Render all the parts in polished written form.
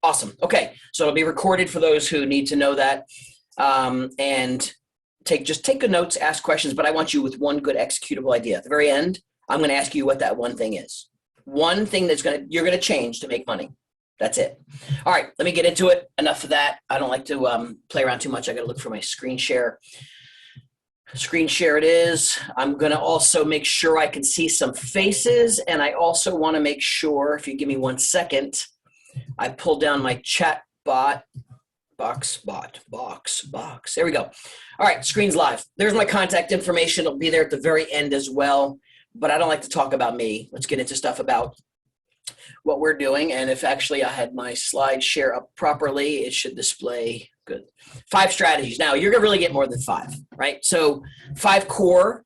Awesome. Okay. So it'll be recorded for those who need to know that. And just take good notes, ask questions, but I want you with one good executable idea. At the very end, I'm going to ask you what that one thing is. One thing you're going to change to make money. That's it. All right, let me get into it. Enough of that. I don't like to play around too much. I got to look for my screen share. Screen share it is. I'm going to also make sure I can see some faces, and I also want to make sure, if you give me 1 second, I pull down my chat box. There we go. All right, screen's live. There's my contact information. It'll be there at the very end as well, but I don't like to talk about me. Let's get into stuff about what we're doing. And if actually I had my slide share up properly, it should display good. 5 strategies. Now you're going to really get more than 5, right? So 5 core.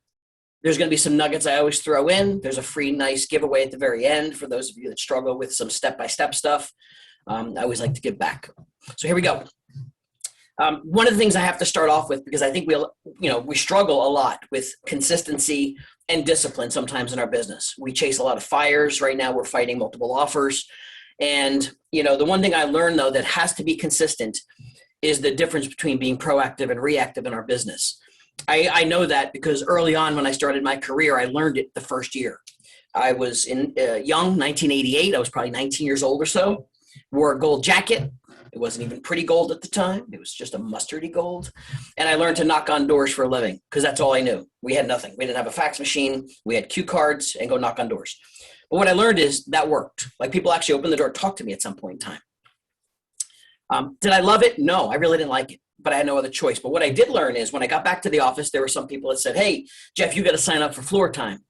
There's going to be some nuggets I always throw in. There's a free, nice giveaway at the very end for those of you that struggle with some step-by-step stuff. I always like to give back. So here we go. One of the things I have to start off with, because I think we struggle a lot with consistency and discipline sometimes in our business. We chase a lot of fires. Right now we're fighting multiple offers. And, the one thing I learned, though, that has to be consistent is the difference between being proactive and reactive in our business. I know that because early on when I started my career, I learned it the first year. I was young, 1988. I was probably 19 years old or so. Wore a gold jacket. It wasn't even pretty gold at the time. It was just a mustardy gold. And I learned to knock on doors for a living because that's all I knew. We had nothing. We didn't have a fax machine. We had cue cards and go knock on doors. But what I learned is that worked. Like, people actually opened the door, talked to me at some point in time. Did I love it? No, I really didn't like it, but I had no other choice. But what I did learn is when I got back to the office, there were some people that said, "Hey, Jeff, you got to sign up for floor time."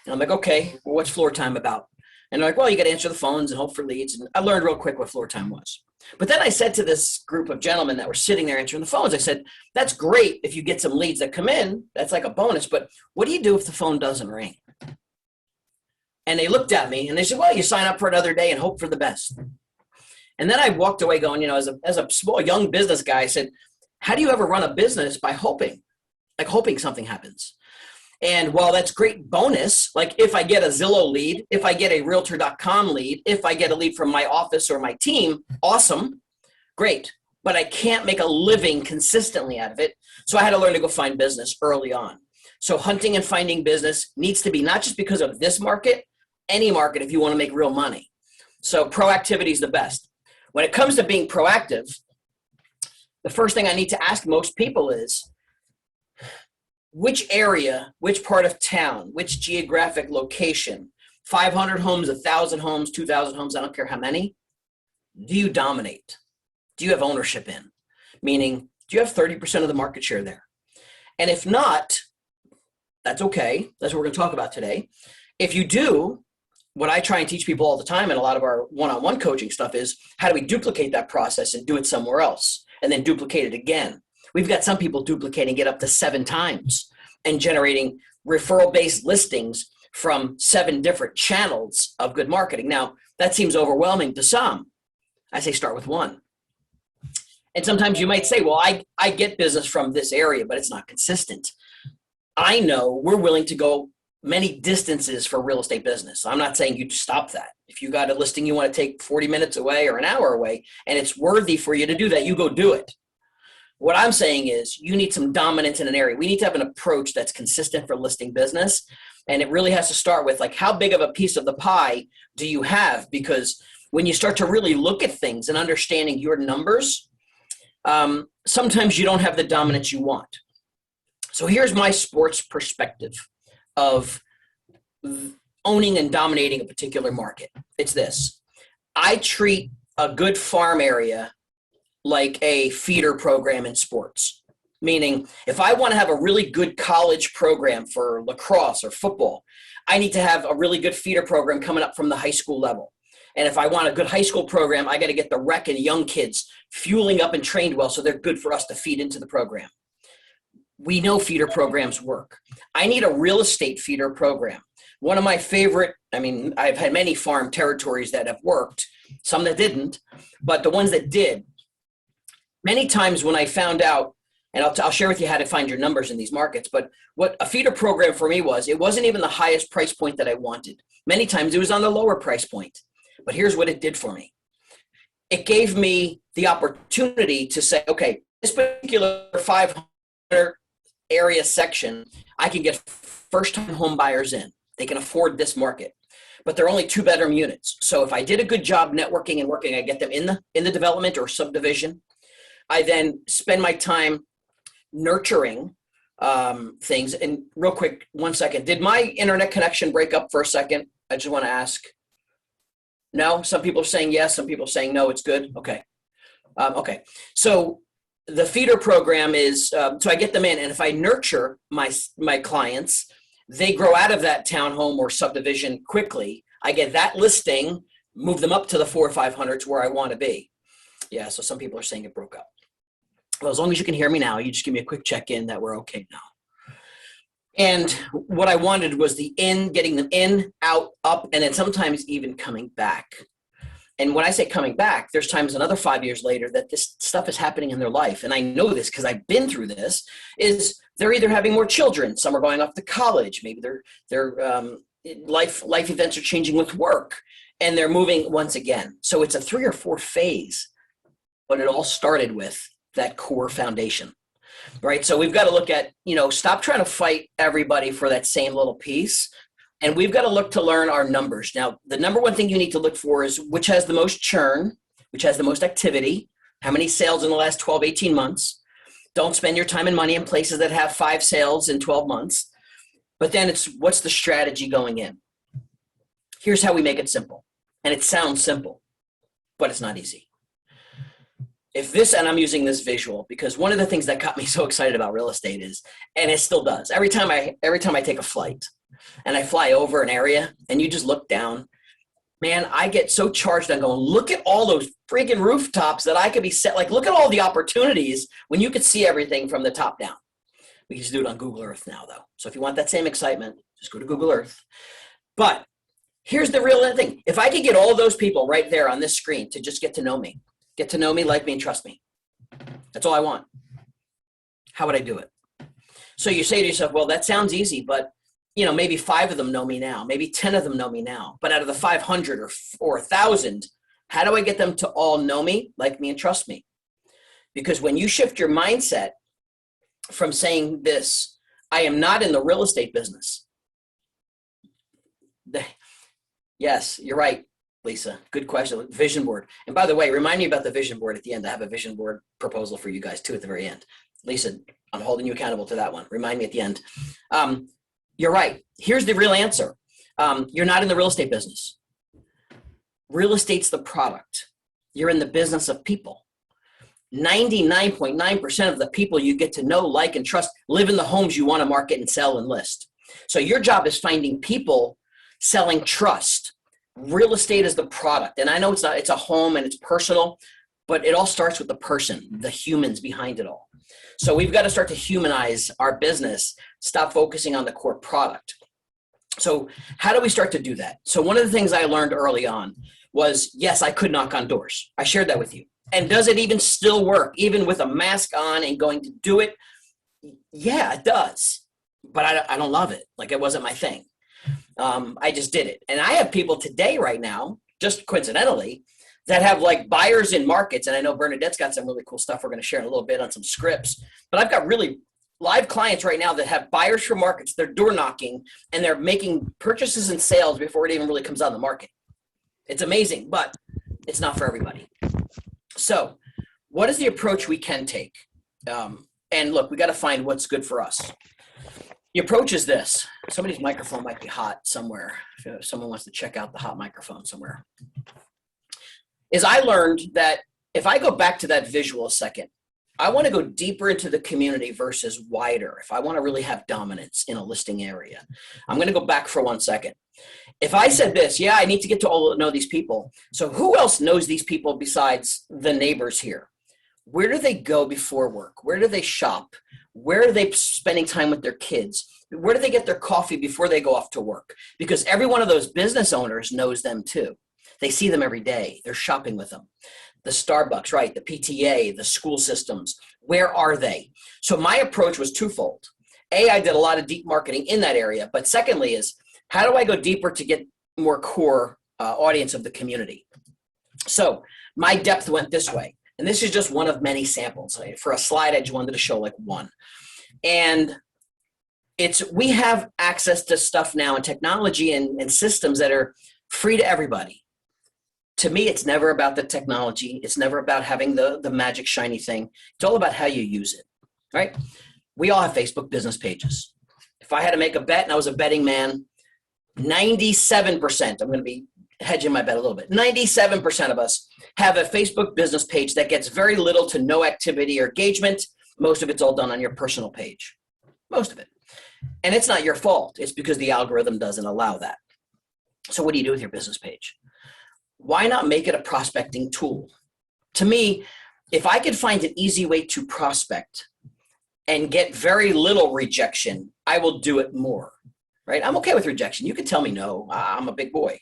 And I'm like, "Okay, well, what's floor time about?" And they're like, "Well, you got to answer the phones and hope for leads." And I learned real quick what floor time was. But then I said to this group of gentlemen that were sitting there answering the phones, I said, "That's great if you get some leads that come in. That's like a bonus. But what do you do if the phone doesn't ring?" And they looked at me and they said, "Well, you sign up for another day and hope for the best." And then I walked away going, as a small young business guy, I said, how do you ever run a business by hoping something happens? And while that's great bonus, like if I get a Zillow lead, if I get a realtor.com lead, if I get a lead from my office or my team, awesome, great. But I can't make a living consistently out of it. So I had to learn to go find business early on. So hunting and finding business needs to be not just because of this market, any market if you want to make real money. So proactivity is the best. When it comes to being proactive, the first thing I need to ask most people is, which area, which part of town, which geographic location, 500 homes, 1,000 homes, 2,000 homes, I don't care how many, do you dominate? Do you have ownership in? Meaning, do you have 30% of the market share there? And if not, that's okay. That's what we're going to talk about today. If you do, what I try and teach people all the time in a lot of our one-on-one coaching stuff is, how do we duplicate that process and do it somewhere else and then duplicate it again? We've got some people duplicating it up to 7 times and generating referral-based listings from 7 different channels of good marketing. Now, that seems overwhelming to some. I say start with 1. And sometimes you might say, well, I get business from this area, but it's not consistent. I know we're willing to go many distances for real estate business. I'm not saying you stop that. If you got a listing you want to take 40 minutes away or an hour away, and it's worthy for you to do that, you go do it. What I'm saying is you need some dominance in an area. We need to have an approach that's consistent for listing business. And it really has to start with, like, how big of a piece of the pie do you have? Because when you start to really look at things and understanding your numbers, sometimes you don't have the dominance you want. So here's my sports perspective of owning and dominating a particular market. It's this. I treat a good farm area like a feeder program in sports. Meaning, if I want to have a really good college program for lacrosse or football, I need to have a really good feeder program coming up from the high school level. And if I want a good high school program, I got to get the rec and young kids fueling up and trained well so they're good for us to feed into the program. We know feeder programs work. I need a real estate feeder program. One of my favorite, I've had many farm territories that have worked, some that didn't, but the ones that did, many times when I found out, and I'll share with you how to find your numbers in these markets, but what a feeder program for me was, it wasn't even the highest price point that I wanted. Many times it was on the lower price point, but here's what it did for me. it gave me the opportunity to say, okay, this particular 500 area section, I can get first-time home buyers in. They can afford this market, but they're only 2-bedroom units. So if I did a good job networking and working, I get them in the development or subdivision. I then spend my time nurturing things. And real quick, 1 second, did my internet connection break up for a second? I just want to ask. No, some people are saying yes, some people are saying no, it's good. Okay. Okay. So the feeder program is, so I get them in, and if I nurture my clients, they grow out of that townhome or subdivision quickly. I get that listing, move them up to the 400 or 500 to where I want to be. Yeah, so some people are saying it broke up. Well, as long as you can hear me now, you just give me a quick check-in that we're okay now. And what I wanted was the in, getting them in, out, up, and then sometimes even coming back. And when I say coming back, there's times another 5 years later that this stuff is happening in their life. And I know this because I've been through this, is they're either having more children, some are going off to college, maybe their life events are changing with work, and they're moving once again. So it's a 3 or 4 phase, but it all started with that core foundation. Right. So we've got to look at, stop trying to fight everybody for that same little piece. And we've got to look to learn our numbers. Now, the number one thing you need to look for is which has the most churn, which has the most activity, how many sales in the last 12, 18 months. Don't spend your time and money in places that have 5 sales in 12 months. But then it's what's the strategy going in? Here's how we make it simple. And it sounds simple, but it's not easy. If this, and I'm using this visual because one of the things that got me so excited about real estate is, and it still does, every time I take a flight and I fly over an area and you just look down, man, I get so charged on going, look at all those freaking rooftops that I could be set. Like, look at all the opportunities when you could see everything from the top down. We can just do it on Google Earth now, though. So if you want that same excitement, just go to Google Earth. But here's the real thing. If I could get all those people right there on this screen to just get to know me, like me, and trust me. That's all I want. How would I do it? So you say to yourself, well, that sounds easy, but maybe 5 of them know me now. Maybe 10 of them know me now. But out of the 500 or 1,000, how do I get them to all know me, like me, and trust me? Because when you shift your mindset from saying this, I am not in the real estate business. Yes, you're right. Lisa, good question. Vision board. And by the way, remind me about the vision board at the end. I have a vision board proposal for you guys too at the very end. Lisa, I'm holding you accountable to that one. Remind me at the end. You're right. Here's the real answer. You're not in the real estate business. Real estate's the product. You're in the business of people. 99.9% of the people you get to know, like, and trust live in the homes you want to market and sell and list. So your job is finding people selling trust. Real estate is the product. And I know it's a home and it's personal, but it all starts with the person, the humans behind it all. So we've got to start to humanize our business, stop focusing on the core product. So how do we start to do that? So one of the things I learned early on was, yes, I could knock on doors. I shared that with you. And does it even still work, even with a mask on and going to do it? Yeah, it does. But I don't love it. Like, it wasn't my thing. I just did it. And I have people today right now, just coincidentally, that have like buyers in markets. And I know Bernadette's got some really cool stuff we're going to share in a little bit on some scripts. But I've got really live clients right now that have buyers for markets. They're door knocking and they're making purchases and sales before it even really comes on the market. It's amazing, but it's not for everybody. So what is the approach we can take? And look, we got to find what's good for us. The approach is this. Somebody's microphone might be hot somewhere. If someone wants to check out the hot microphone somewhere. Is I learned that if I go back to that visual a second, I want to go deeper into the community versus wider. If I want to really have dominance in a listing area, I'm going to go back for 1 second. If I said this, yeah, I need to get to all know these people. So who else knows these people besides the neighbors here? Where do they go before work? Where do they shop? Where are they spending time with their kids? Where do they get their coffee before they go off to work? Because every one of those business owners knows them too. They see them every day. They're shopping with them. The Starbucks, right? The PTA, the school systems. Where are they? So my approach was twofold. I did a lot of deep marketing in that area. But secondly is, how do I go deeper to get more core audience of the community? So My depth went this way. And this is just one of many samples. For a slide, I just wanted to show like one. And we have access to stuff now and technology and systems that are free to everybody. To me, it's never about the technology. It's never about having the magic shiny thing. It's all about how you use it, right? We all have Facebook business pages. If I had to make a bet and I was a betting man, 97%, I'm going to be hedging my bet a little bit, 97% of us have a Facebook business page that gets very little to no activity or engagement. Most of it's all done on your personal page. Most of it. And it's not your fault. It's because the algorithm doesn't allow that. So what do you do with your business page? Why not make it a prospecting tool? To me, if I could find an easy way to prospect and get very little rejection, I will do it more, right? I'm okay with rejection. You can tell me no, I'm a big boy,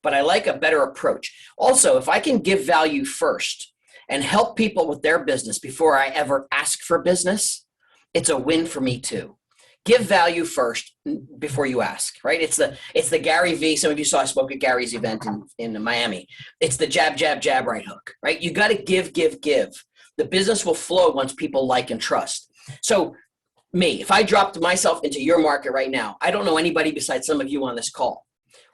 but I like a better approach. Also, if I can give value first and help people with their business before I ever ask for business, it's a win for me too. Give value first before you ask, right? It's the Gary V. Some of you saw I spoke at Gary's event in Miami. It's the jab, jab, jab, right hook, right? You got to give, give, give. The business will flow once people like and trust. So me, if I dropped myself into your market right now, I don't know anybody besides some of you on this call.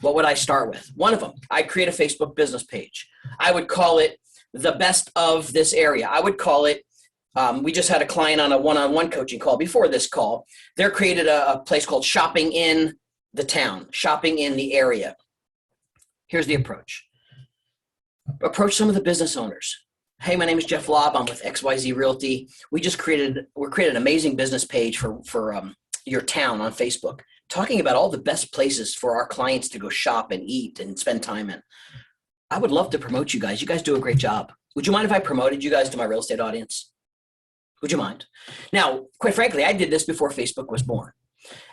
What would I start with? One of them, I'd create a Facebook business page. I would call it the best of this area. I would call it, we just had a client on a one-on-one coaching call before this call. They're created a place called Shopping in the Town, Shopping in the Area. Here's the approach. Approach some of the business owners. Hey, my name is Jeff Lobb. I'm with XYZ Realty. We created an amazing business page for your town on Facebook, talking about all the best places for our clients to go shop and eat and spend time in. I would love to promote you guys. You guys do a great job. Would you mind if I promoted you guys to my real estate audience? Would you mind? Now, quite frankly, I did this before Facebook was born.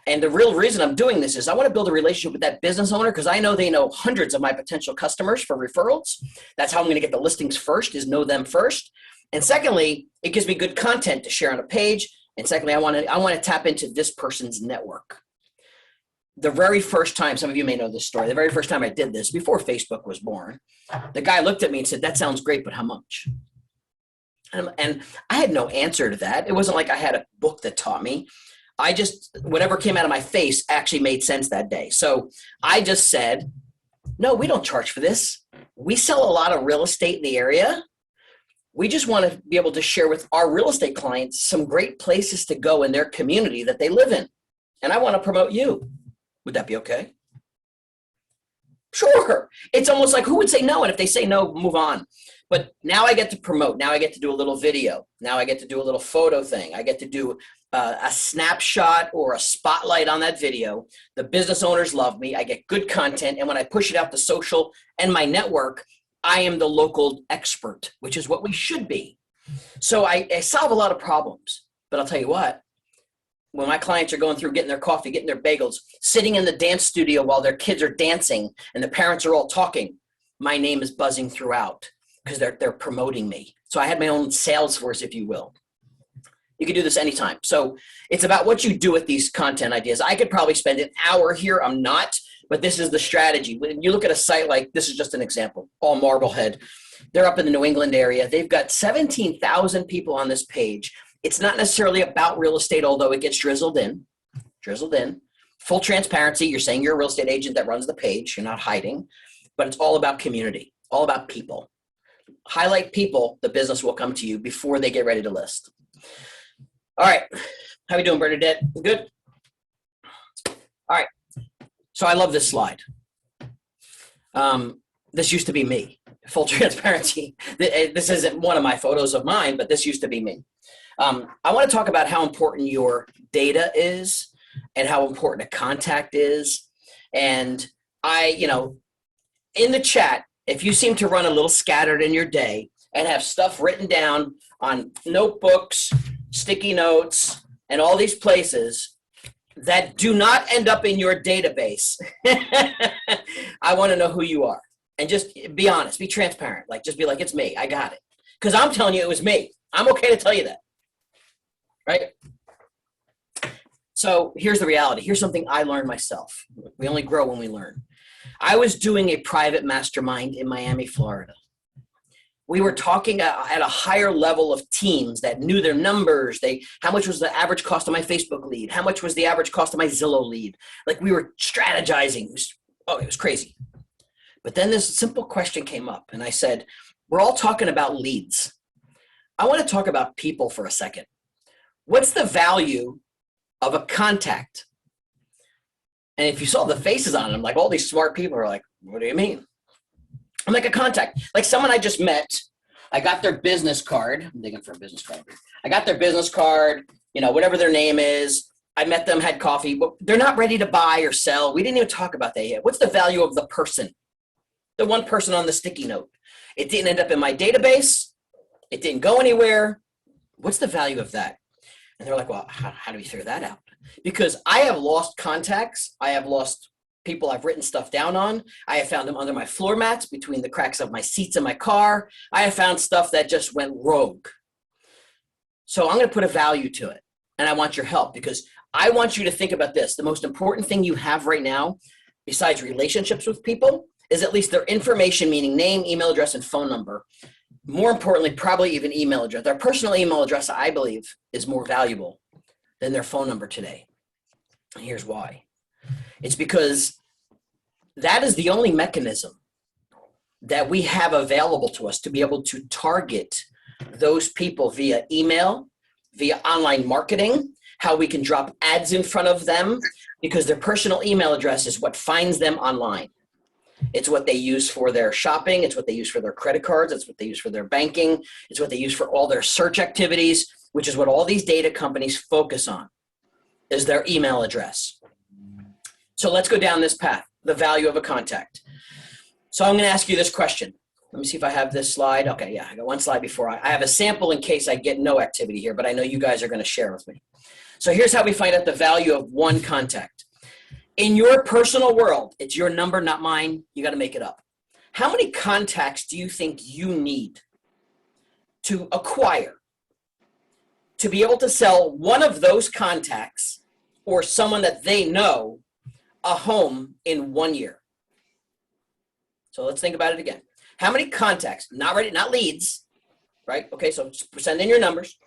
And the real reason I'm doing this is I want to build a relationship with that business owner because I know they know hundreds of my potential customers for referrals. That's how I'm going to get the listings first, is know them first. And secondly, it gives me good content to share on a page. And secondly, I want to tap into this person's network. The very first time, some of you may know this story, the very first time I did this, before Facebook was born, the guy looked at me and said, "That sounds great, but how much?" And I had no answer to that. It wasn't like I had a book that taught me. I just, whatever came out of my face actually made sense that day. So I just said, no, we don't charge for this. We sell a lot of real estate in the area. We just want to be able to share with our real estate clients some great places to go in their community that they live in. And I want to promote you. Would that be okay? Sure. It's almost like, who would say no? And if they say no, move on. But now I get to promote. Now I get to do a little video. Now I get to do a little photo thing. I get to do a snapshot or a spotlight on that video. The business owners love me. I get good content. And when I push it out to social and my network, I am the local expert, which is what we should be. So I solve a lot of problems. But I'll tell you what, when my clients are going through getting their coffee, getting their bagels, sitting in the dance studio while their kids are dancing and the parents are all talking, my name is buzzing throughout because they're promoting me. So I had my own sales force, if you will. You can do this anytime. So it's about what you do with these content ideas. I could probably spend an hour here. I'm not, but this is the strategy. When you look at a site like, this is just an example, all Marblehead. They're up in the New England area. They've got 17,000 people on this page. It's not necessarily about real estate, although it gets drizzled in. Full transparency. You're saying you're a real estate agent that runs the page. You're not hiding, but it's all about community, all about people. Highlight people, the business will come to you before they get ready to list. All right. How we doing, Bernadette? Good? All right. So I love this slide. This used to be me. Full transparency. This isn't one of my photos of mine, but this used to be me. I want to talk about how important your data is and how important a contact is. And in the chat, if you seem to run a little scattered in your day and have stuff written down on notebooks, sticky notes, and all these places that do not end up in your database, I want to know who you are. And just be honest, be transparent. Just be like, it's me, I got it. Because I'm telling you it was me. I'm okay to tell you that. Right? So here's the reality. Here's something I learned myself. We only grow when we learn. I was doing a private mastermind in Miami, Florida. We were talking at a higher level of teams that knew their numbers. How much was the average cost of my Facebook lead? How much was the average cost of my Zillow lead? Like we were strategizing. It was crazy. But then this simple question came up and I said, we're all talking about leads. I want to talk about people for a second. What's the value of a contact? And if you saw the faces on them, like all these smart people are like, what do you mean? I'm like a contact, like someone I just met. I got their business card. I'm digging for a business card. I got their business card, whatever their name is. I met them, had coffee, but they're not ready to buy or sell. We didn't even talk about that yet. What's the value of the person? The one person on the sticky note. It didn't end up in my database. It didn't go anywhere. What's the value of that? And they're like, well, how do we figure that out? Because I have lost contacts. I have lost people I've written stuff down on. I have found them under my floor mats, between the cracks of my seats in my car. I have found stuff that just went rogue. So I'm going to put a value to it. And I want your help because I want you to think about this. The most important thing you have right now, besides relationships with people, is at least their information, meaning name, email address, and phone number. More importantly, probably even email address. Their personal email address, I believe, is more valuable than their phone number today. And here's why. It's because that is the only mechanism that we have available to us to be able to target those people via email, via online marketing, how we can drop ads in front of them, because their personal email address is what finds them online. It's what they use for their shopping. It's what they use for their credit cards. It's what they use for their banking. It's what they use for all their search activities, which is what all these data companies focus on, is their email address. So let's go down this path, the value of a contact. So I'm going to ask you this question. Let me see if I have this slide. Okay, yeah, I got one slide before. I have a sample in case I get no activity here, but I know you guys are going to share with me. So here's how we find out the value of one contact. In your personal world, it's your number, not mine. You got to make it up. How many contacts do you think you need to acquire to be able to sell one of those contacts or someone that they know a home in 1 year? So let's think about it again. How many contacts, not leads, right? Okay, so send in your numbers.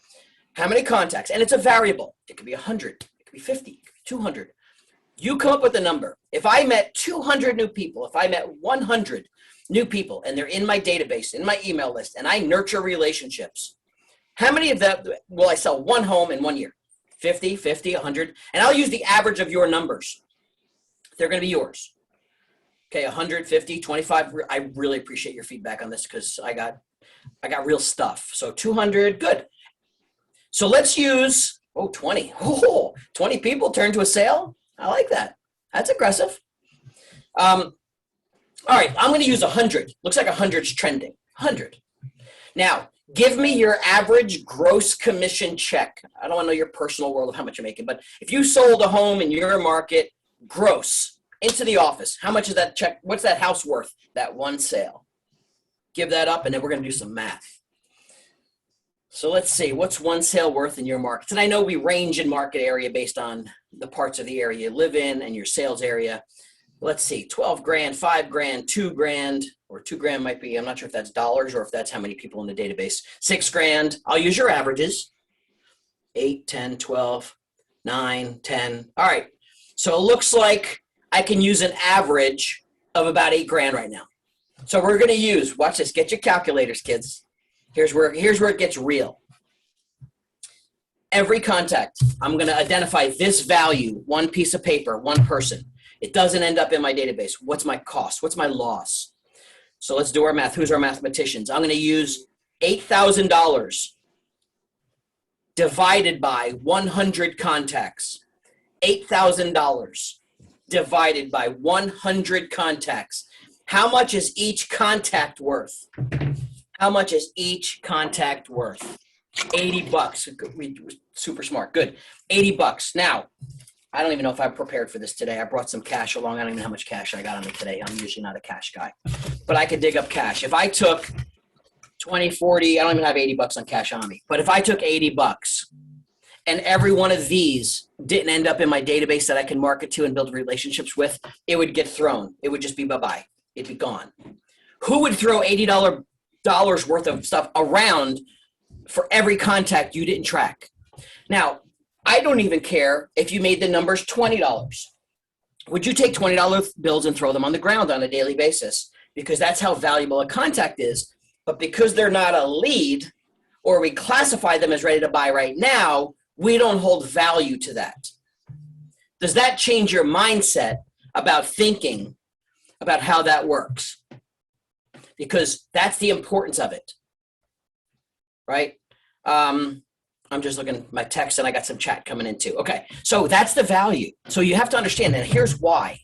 How many contacts? And it's a variable. It could be 100, it could be 50, it could be 200. You come up with a number. If I met 200 new people, if I met 100 new people and they're in my database, in my email list, and I nurture relationships, how many of them will I sell one home in 1 year? 50, 100. And I'll use the average of your numbers. They're going to be yours. Okay, 150, 25. I really appreciate your feedback on this because I got real stuff. So 200, good. So let's use, 20. 20 people turn to a sale. I like that. That's aggressive. All right, I'm going to use 100. Looks like 100's trending. 100. Now, give me your average gross commission check. I don't want to know your personal world of how much you're making, but if you sold a home in your market, gross, into the office, how much is that check? What's that house worth? That one sale. Give that up, and then we're going to do some math. So let's see, what's one sale worth in your markets? And I know we range in market area based on the parts of the area you live in and your sales area. Let's see, 12 grand, 5 grand, 2 grand, or 2 grand might be, I'm not sure if that's dollars or if that's how many people in the database. 6 grand, I'll use your averages. 8, 10, 12, 9, 10. All right, so it looks like I can use an average of about 8 grand right now. So we're gonna use, watch this, get your calculators, kids. Here's where it gets real. Every contact, I'm going to identify this value, one piece of paper, one person. It doesn't end up in my database. What's my cost? What's my loss? So let's do our math. Who's our mathematicians? I'm going to use $8,000 divided by 100 contacts. $8,000 divided by 100 contacts. How much is each contact worth? How much is each contact worth? $80. We super smart. Good. $80. Now, I don't even know if I'm prepared for this today. I brought some cash along. I don't even know how much cash I got on me today. I'm usually not a cash guy. But I could dig up cash. If I took 20, 40, I don't even have $80 on cash on me. But if I took $80 and every one of these didn't end up in my database that I can market to and build relationships with, it would get thrown. It would just be bye-bye. It'd be gone. Who would throw $80 dollars worth of stuff around for every contact you didn't track. Now, I don't even care if you made the numbers $20. Would you take $20 bills and throw them on the ground on a daily basis? Because that's how valuable a contact is. But because they're not a lead, or we classify them as ready to buy right now, we don't hold value to that. Does that change your mindset about thinking about how that works? Because that's the importance of it, right? I'm just looking at my text and I got some chat coming in too. Okay, so that's the value. So you have to understand that. Here's why.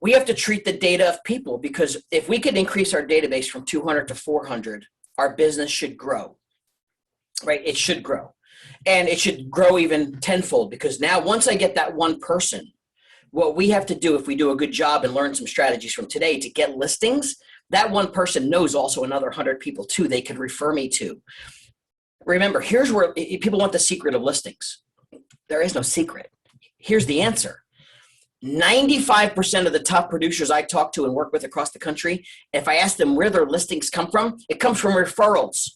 We have to treat the data of people, because if we could increase our database from 200 to 400, our business should grow, right? It should grow. And it should grow even tenfold, because now once I get that one person, what we have to do, if we do a good job and learn some strategies from today to get listings, that one person knows also another 100 people too they could refer me to. Remember, here's where people want the secret of listings. There is no secret. Here's the answer. 95% of the top producers I talk to and work with across the country, if I ask them where their listings come from, it comes from referrals.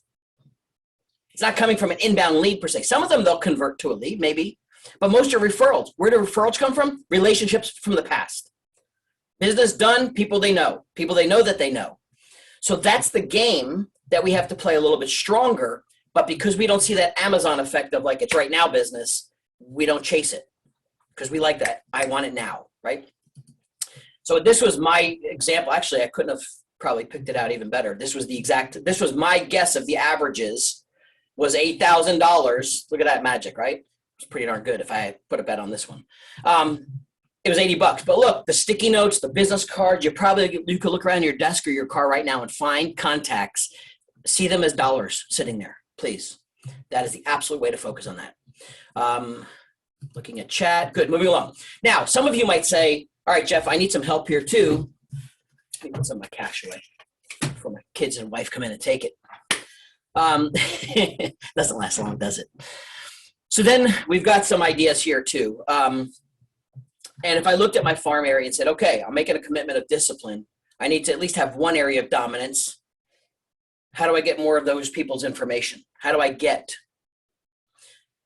It's not coming from an inbound lead per se. Some of them they'll convert to a lead, maybe, but most are referrals. Where do referrals come from? Relationships from the past. Business done, people they know that they know. So that's the game that we have to play a little bit stronger. But because we don't see that Amazon effect of like it's right now business, we don't chase it because we like that. I want it now, right? So this was my example. Actually, I couldn't have probably picked it out even better. This was my guess of the averages was $8,000. Look at that magic, right? It's pretty darn good if I put a bet on this one. It was $80. But look, the sticky notes, the business cards, you could look around your desk or your car right now and find contacts, see them as dollars sitting there. Please. That is the absolute way to focus on that. Looking at chat. Good. Moving along. Now, some of you might say, all right, Jeff, I need some help here too. Let me put some of my cash away before my kids and wife come in and take it. Doesn't last long, does it? So then we've got some ideas here too. And if I looked at my farm area and said, okay, I'm making a commitment of discipline. I need to at least have one area of dominance. How do I get more of those people's information? How do I get?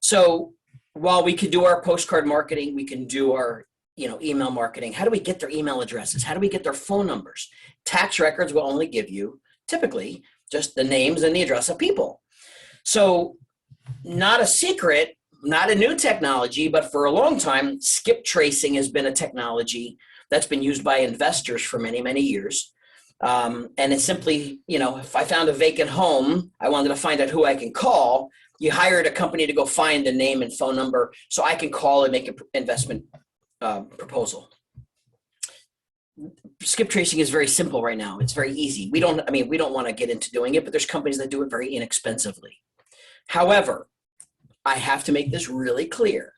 So while we can do our postcard marketing, we can do our email marketing. How do we get their email addresses? How do we get their phone numbers? Tax records will only give you typically just the names and the address of people. So not a secret, not a new technology, but for a long time, skip tracing has been a technology that's been used by investors for many, many years. And it's simply, if I found a vacant home, I wanted to find out who I can call. You hired a company to go find the name and phone number so I can call and make an investment proposal. Skip tracing is very simple right now. It's very easy. We don't want to get into doing it, but there's companies that do it very inexpensively. However, I have to make this really clear.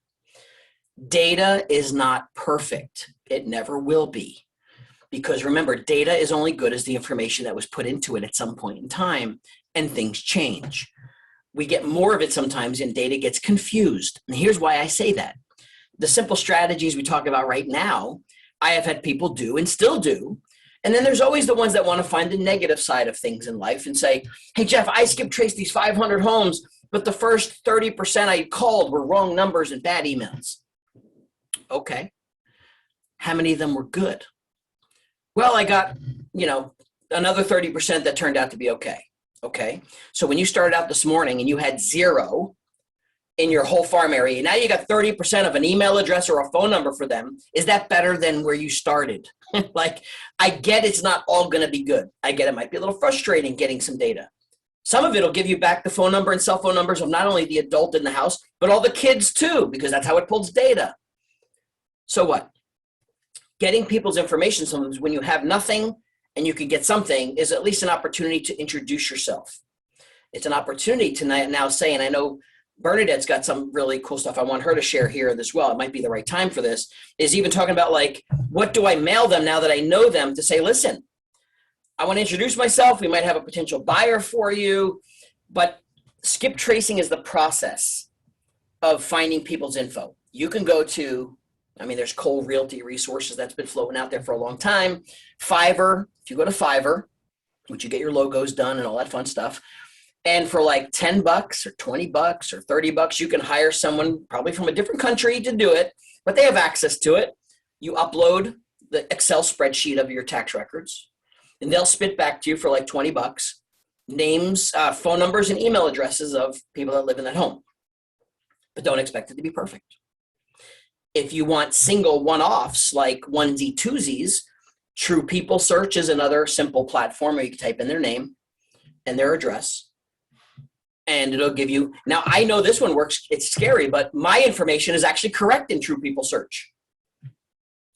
Data is not perfect. It never will be. Because remember, data is only good as the information that was put into it at some point in time, and things change. We get more of it sometimes and data gets confused. And here's why I say that. The simple strategies we talk about right now, I have had people do and still do. And then there's always the ones that want to find the negative side of things in life and say, hey, Jeff, I skip traced these 500 homes, but the first 30% I called were wrong numbers and bad emails. Okay. How many of them were good? Well, I got, another 30% that turned out to be okay. Okay. So when you started out this morning and you had 0 in your whole farm area, now you got 30% of an email address or a phone number for them. Is that better than where you started? Like, I get it's not all going to be good. I get it might be a little frustrating getting some data. Some of it will give you back the phone number and cell phone numbers of not only the adult in the house, but all the kids too, because that's how it pulls data. So what? Getting people's information sometimes when you have nothing and you can get something is at least an opportunity to introduce yourself. It's an opportunity to now say, and I know Bernadette's got some really cool stuff I want her to share here as well. It might be the right time for this, is even talking about like, what do I mail them now that I know them to say, listen, I want to introduce myself. We might have a potential buyer for you, but skip tracing is the process of finding people's info. You can go to, there's Cole Realty Resources that's been floating out there for a long time. Fiverr, if you go to Fiverr, which you get your logos done and all that fun stuff. And for like 10 bucks or 20 bucks or 30 bucks, you can hire someone probably from a different country to do it, but they have access to it. You upload the Excel spreadsheet of your tax records, and they'll spit back to you for like 20 bucks, names, phone numbers, and email addresses of people that live in that home. But don't expect it to be perfect. If you want single one-offs like onesie twosies, True People Search is another simple platform where you can type in their name and their address, and it'll give you, now I know this one works, it's scary, but my information is actually correct in True People Search.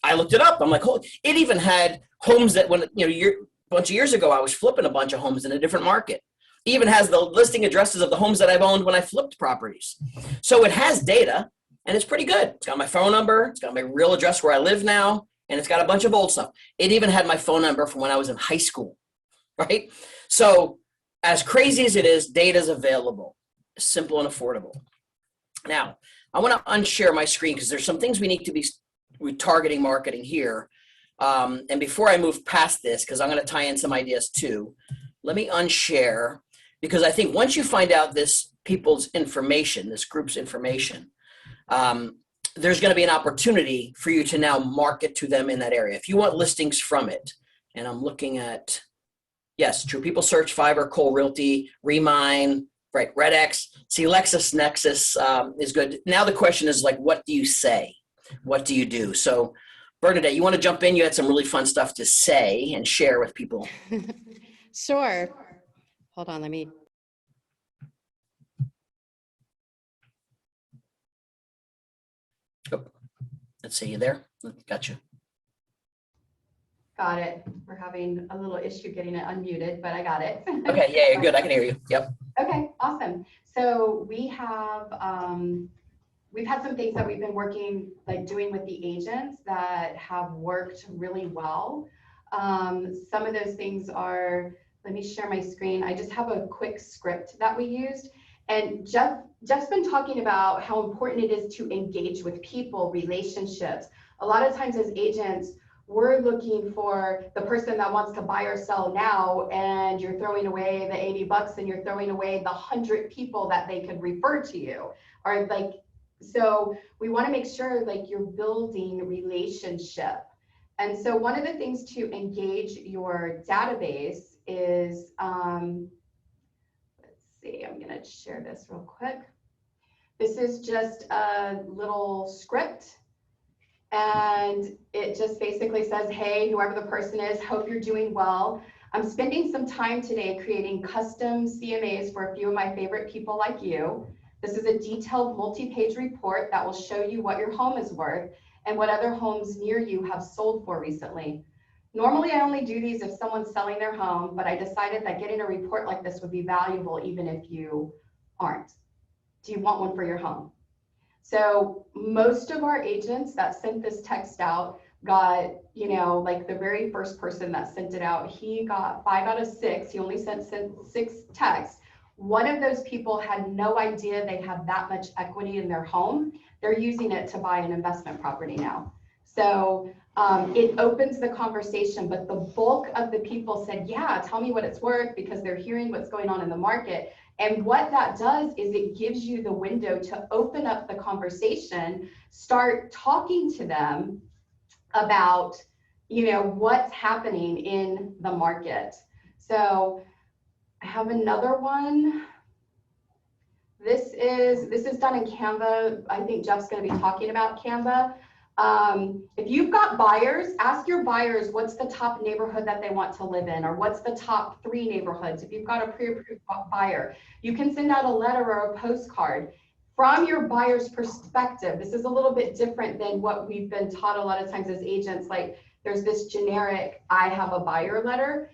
I looked it up. I'm like, oh, it even had homes that when, a bunch of years ago, I was flipping a bunch of homes in a different market. It even has the listing addresses of the homes that I've owned when I flipped properties. So it has data, and it's pretty good. It's got my phone number. It's got my real address where I live now, and it's got a bunch of old stuff. It even had my phone number from when I was in high school, right? So as crazy as it is, data is available, simple and affordable. Now, I want to unshare my screen because there's some things we need to be targeting marketing here. And before I move past this, because I'm going to tie in some ideas too, let me unshare, because I think once you find out this people's information, this group's information, there's going to be an opportunity for you to now market to them in that area. If you want listings from it, and I'm looking at, yes, True People Search, Fiverr, Cole Realty, Remine, right, RedX. See, LexisNexis is good. Now the question is like, what do you say? What do you do? So Bernadette, you want to jump in? You had some really fun stuff to say and share with people. Sure. Hold on, let me. Oh, let's see, you there? Got you. Got it. We're having a little issue getting it unmuted, but I got it. Okay, yeah, you're good. I can hear you. Yep. Okay, awesome. So we've had some things that we've been working, like doing with the agents that have worked really well. Some of those things are, let me share my screen. I just have a quick script that we used. And Jeff's been talking about how important it is to engage with people, relationships. A lot of times as agents, we're looking for the person that wants to buy or sell now, and you're throwing away the 80 bucks and you're throwing away the 100 people that they could refer to you. Or like, so we want to make sure like you're building relationship. And so one of the things to engage your database is, let's see, I'm going to share this real quick. This is just a little script. And it just basically says, hey, whoever the person is, hope you're doing well. I'm spending some time today creating custom CMAs for a few of my favorite people like you. This is a detailed multi-page report that will show you what your home is worth and what other homes near you have sold for recently. Normally, I only do these if someone's selling their home, but I decided that getting a report like this would be valuable even if you aren't. Do you want one for your home? So most of our agents that sent this text out got, like the very first person that sent it out, he got 5 out of 6. He only sent 6 texts. One of those people had no idea they had that much equity in their home. They're using it to buy an investment property now. So it opens the conversation, but the bulk of the people said, yeah, tell me what it's worth, because they're hearing what's going on in the market. And what that does is it gives you the window to open up the conversation, start talking to them about, what's happening in the market. So I have another one. This is done in Canva. I think Jeff's going to be talking about Canva. If you've got buyers, ask your buyers what's the top neighborhood that they want to live in, or what's the top 3 neighborhoods. If you've got a pre-approved buyer, you can send out a letter or a postcard from your buyer's perspective. This is a little bit different than what we've been taught a lot of times as agents. Like there's this generic, I have a buyer letter.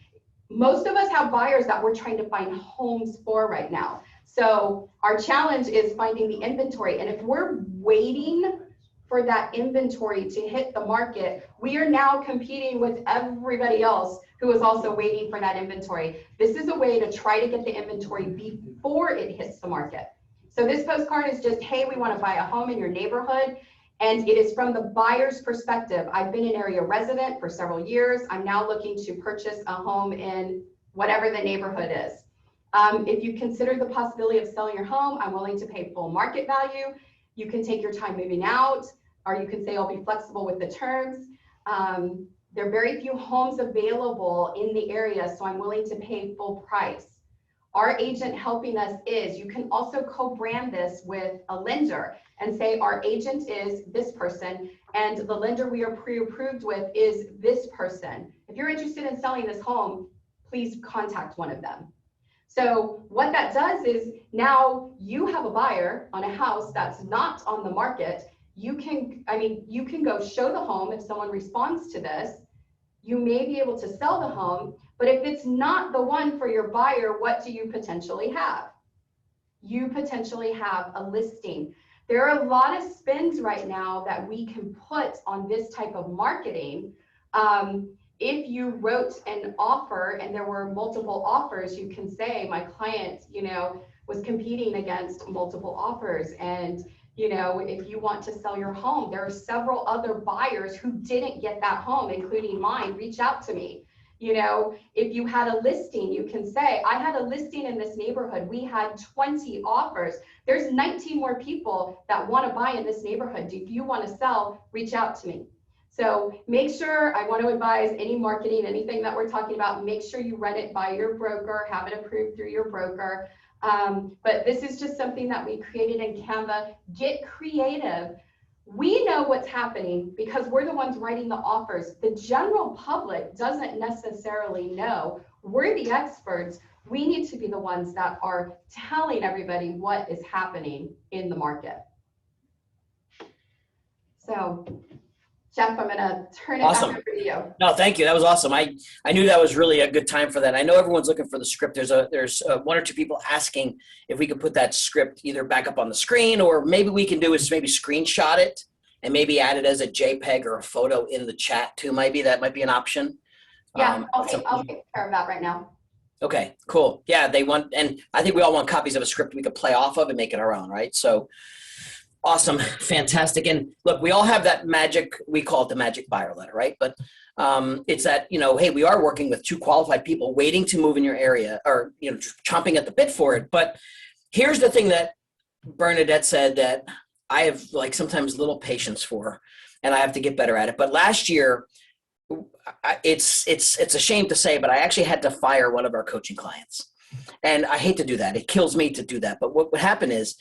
Most of us have buyers that we're trying to find homes for right now. So our challenge is finding the inventory. And if we're waiting for that inventory to hit the market, we are now competing with everybody else who is also waiting for that inventory. This is a way to try to get the inventory before it hits the market. So this postcard is just, hey, we want to buy a home in your neighborhood. And it is from the buyer's perspective. I've been an area resident for several years. I'm now looking to purchase a home in whatever the neighborhood is. If you consider the possibility of selling your home, I'm willing to pay full market value. You can take your time moving out, or you can say I'll be flexible with the terms. There are very few homes available in the area, so I'm willing to pay full price. Our agent helping us is, you can also co-brand this with a lender and say our agent is this person and the lender we are pre-approved with is this person. If you're interested in selling this home, please contact one of them. So what that does is now you have a buyer on a house that's not on the market. You can go show the home if someone responds to this. You may be able to sell the home, but if it's not the one for your buyer, what do you potentially have? You potentially have a listing. There are a lot of spins right now that we can put on this type of marketing. If you wrote an offer and there were multiple offers, you can say my client, was competing against multiple offers. And, if you want to sell your home, there are several other buyers who didn't get that home, including mine, reach out to me. If you had a listing, you can say, I had a listing in this neighborhood. We had 20 offers. There's 19 more people that want to buy in this neighborhood. If you want to sell, reach out to me. So make sure, I want to advise any marketing, anything that we're talking about, make sure you run it by your broker, have it approved through your broker. But this is just something that we created in Canva. Get creative. We know what's happening because we're the ones writing the offers. The general public doesn't necessarily know. We're the experts. We need to be the ones that are telling everybody what is happening in the market. So Jeff, I'm gonna turn it back over to you. No, thank you. That was awesome. I knew that was really a good time for that. I know everyone's looking for the script. There's one or two people asking if we could put that script either back up on the screen, or maybe we can do is maybe screenshot it and maybe add it as a JPEG or a photo in the chat too. Maybe that might be an option. Yeah, I'll take care of that right now. Okay, cool. Yeah, they want, and I think we all want copies of a script we could play off of and make it our own, right? So awesome, fantastic. And look, we all have that magic, we call it the magic buyer letter, right? But it's that, hey, we are working with two qualified people waiting to move in your area, or, chomping at the bit for it. But here's the thing that Bernadette said that I have sometimes little patience for, and I have to get better at it. But last year, it's a shame to say, but I actually had to fire one of our coaching clients. And I hate to do that. It kills me to do that. But what would happen is,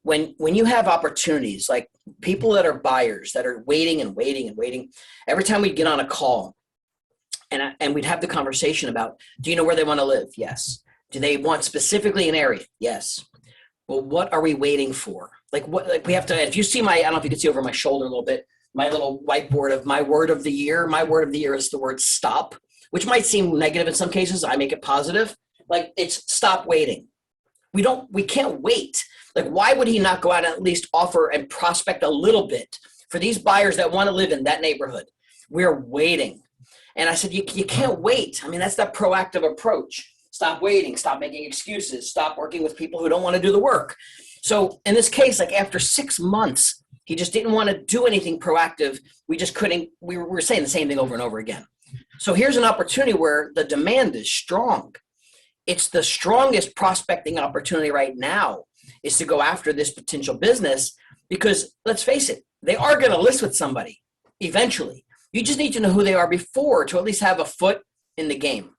when you have opportunities, like people that are buyers that are waiting and waiting and waiting, every time we'd get on a call and we'd have the conversation about, do you know where they want to live? Yes. Do they want specifically an area? Yes. Well, what are we waiting for? We have to, if you see I don't know if you can see over my shoulder a little bit, my little whiteboard of my word of the year. My word of the year is the word stop, which might seem negative in some cases. I make it positive. It's stop waiting. We can't wait. Why would he not go out and at least offer and prospect a little bit for these buyers that want to live in that neighborhood? We're waiting. And I said, you can't wait. That's that proactive approach. Stop waiting, stop making excuses, stop working with people who don't want to do the work. So in this case, after 6 months, he just didn't want to do anything proactive. We just couldn't, we were saying the same thing over and over again. So here's an opportunity where the demand is strong. It's the strongest prospecting opportunity right now is to go after this potential business, because let's face it, they are going to list with somebody eventually. You just need to know who they are before to at least have a foot in the game.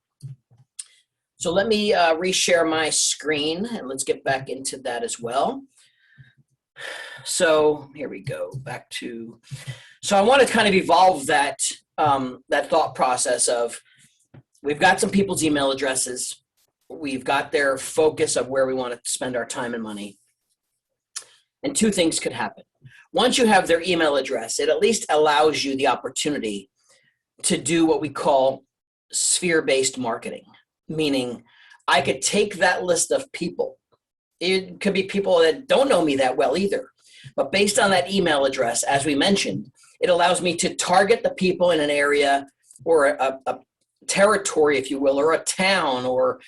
So let me reshare my screen and let's get back into that as well. So here we go back to, so I want to kind of evolve that, that thought process of, we've got some people's email addresses. We've got their focus of where we want to spend our time and money. And two things could happen. Once you have their email address, it at least allows you the opportunity to do what we call sphere-based marketing, meaning I could take that list of people. It could be people that don't know me that well either. But based on that email address, as we mentioned, it allows me to target the people in an area or a territory, if you will, or a town or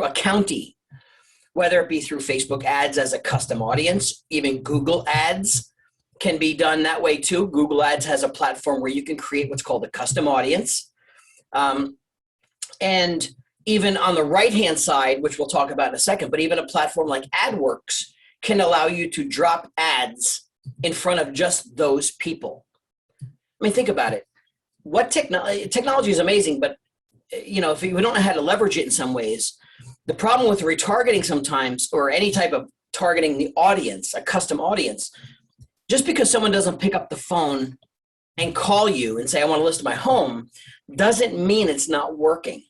a county, whether it be through Facebook ads as a custom audience. Even Google ads can be done that way too. Google ads has a platform where you can create what's called a custom audience. And even on the right-hand side, which we'll talk about in a second, but even a platform like AdWorks can allow you to drop ads in front of just those people. I mean, think about it. What technology is amazing, but if we don't know how to leverage it in some ways, the problem with retargeting sometimes, or any type of targeting the audience, a custom audience, just because someone doesn't pick up the phone and call you and say, I want to list my home, doesn't mean it's not working.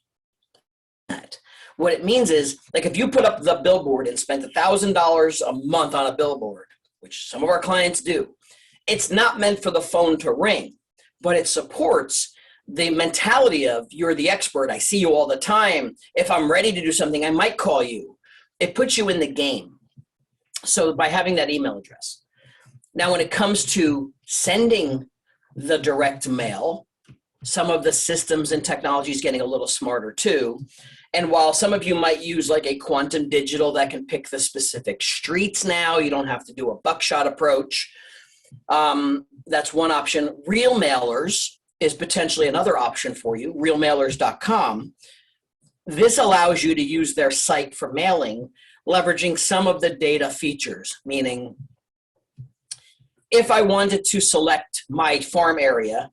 What it means is, like, if you put up the billboard and spent $1,000 a month on a billboard, which some of our clients do, it's not meant for the phone to ring, but it supports the mentality of, you're the expert, I see you all the time, if I'm ready to do something, I might call you. It puts you in the game. So by having that email address. Now, when it comes to sending the direct mail, some of the systems and technology is getting a little smarter too. And while some of you might use like a quantum digital that can pick the specific streets now, you don't have to do a buckshot approach. That's one option. Real mailers is potentially another option for you, realmailers.com. This allows you to use their site for mailing, leveraging some of the data features, meaning if I wanted to select my farm area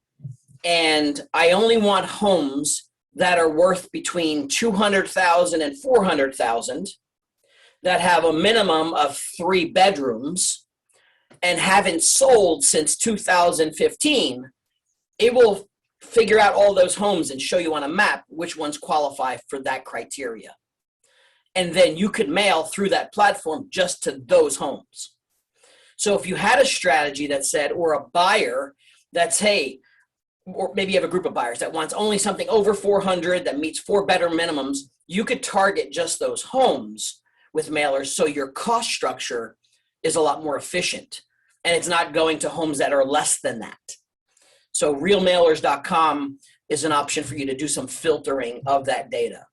and I only want homes that are worth between 200,000 and 400,000, that have a minimum of 3 bedrooms and haven't sold since 2015, it will figure out all those homes and show you on a map which ones qualify for that criteria. And then you could mail through that platform just to those homes. So if you had a strategy that said, or a buyer that's, hey, or maybe you have a group of buyers that wants only something over 400 that meets 4 bedroom minimums, you could target just those homes with mailers, so your cost structure is a lot more efficient and it's not going to homes that are less than that. So realmailers.com is an option for you to do some filtering of that data.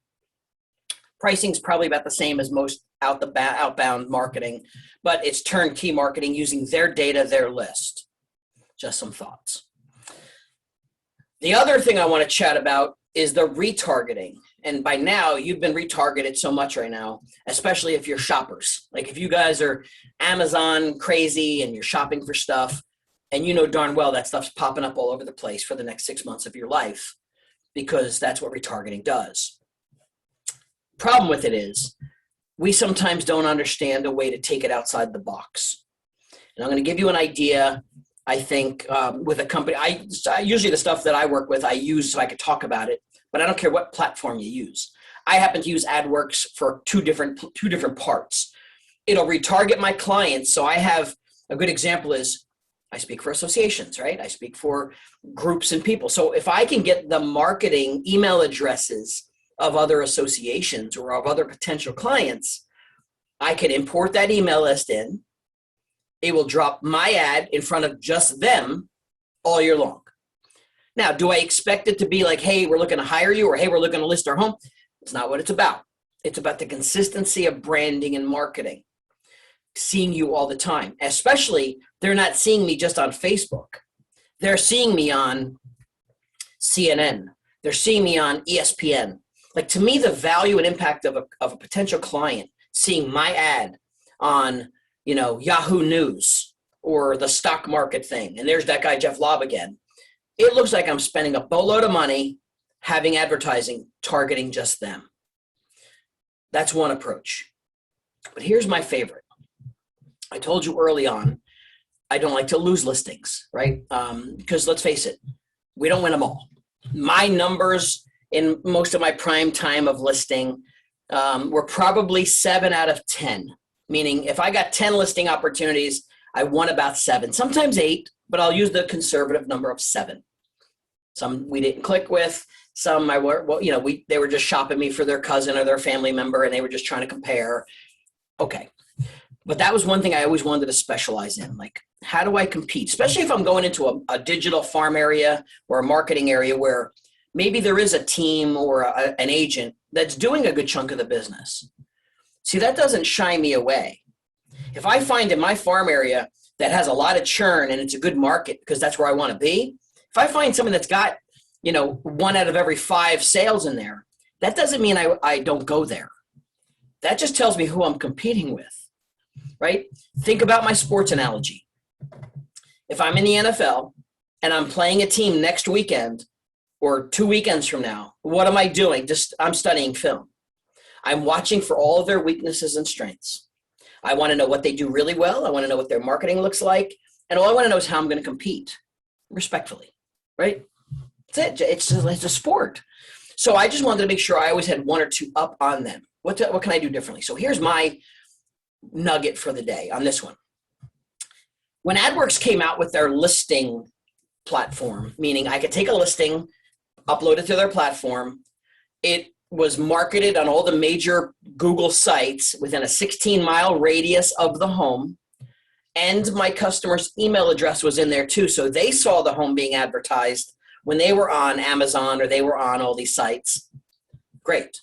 Pricing is probably about the same as most outbound marketing, but it's turnkey marketing using their data, their list. Just some thoughts. The other thing I want to chat about is the retargeting. And by now, you've been retargeted so much right now, especially if you're shoppers. Like if you guys are Amazon crazy and you're shopping for stuff, and you know darn well that stuff's popping up all over the place for the next 6 months of your life, because that's what retargeting does. Problem with it is, we sometimes don't understand a way to take it outside the box. And I'm going to give you an idea. I think with a company, I usually the stuff that I work with, I use so I could talk about it, but I don't care what platform you use. I happen to use AdWorks for two different parts. It'll retarget my clients. So I have a good example is I speak for associations, right? I speak for groups and people. So if I can get the marketing email addresses of other associations or of other potential clients, I can import that email list in. It will drop my ad in front of just them all year long. Now, do I expect it to be like, hey, we're looking to hire you, or hey, we're looking to list our home? It's not what it's about. It's about the consistency of branding and marketing, seeing you all the time. Especially, they're not seeing me just on Facebook. They're seeing me on CNN. They're seeing me on ESPN. Like, to me, the value and impact of a potential client seeing my ad on, Yahoo News or the stock market thing, and there's that guy Jeff Lobb again. It looks like I'm spending a boatload of money having advertising targeting just them. That's one approach. But here's my favorite. I told you early on, I don't like to lose listings, right? Because let's face it, we don't win them all. My numbers in most of my prime time of listing were probably 7 out of 10. Meaning if I got 10 listing opportunities, I won about 7, sometimes 8, but I'll use the conservative number of 7. Some we didn't click with, some they were just shopping me for their cousin or their family member and they were just trying to compare. Okay. But that was one thing I always wanted to specialize in. Like, how do I compete? Especially if I'm going into a digital farm area or a marketing area where maybe there is a team or an agent that's doing a good chunk of the business. See, that doesn't shy me away. If I find in my farm area that has a lot of churn and it's a good market because that's where I want to be, if I find someone that's got, 1 out of every 5 sales in there, That doesn't mean I don't go there. That just tells me who I'm competing with, right? Think about my sports analogy. If I'm in the NFL and I'm playing a team next weekend or 2 weekends from now, what am I doing? I'm studying film. I'm watching for all of their weaknesses and strengths. I want to know what they do really well. I want to know what their marketing looks like. And all I want to know is how I'm going to compete respectfully, right? That's it. It's a sport. So I just wanted to make sure I always had one or two up on them. What can I do differently? So here's my nugget for the day on this one. When AdWorks came out with their listing platform, meaning I could take a listing, upload it to their platform, it was marketed on all the major Google sites within a 16-mile radius of the home, and my customer's email address was in there too, so they saw the home being advertised when they were on Amazon or they were on all these sites. Great.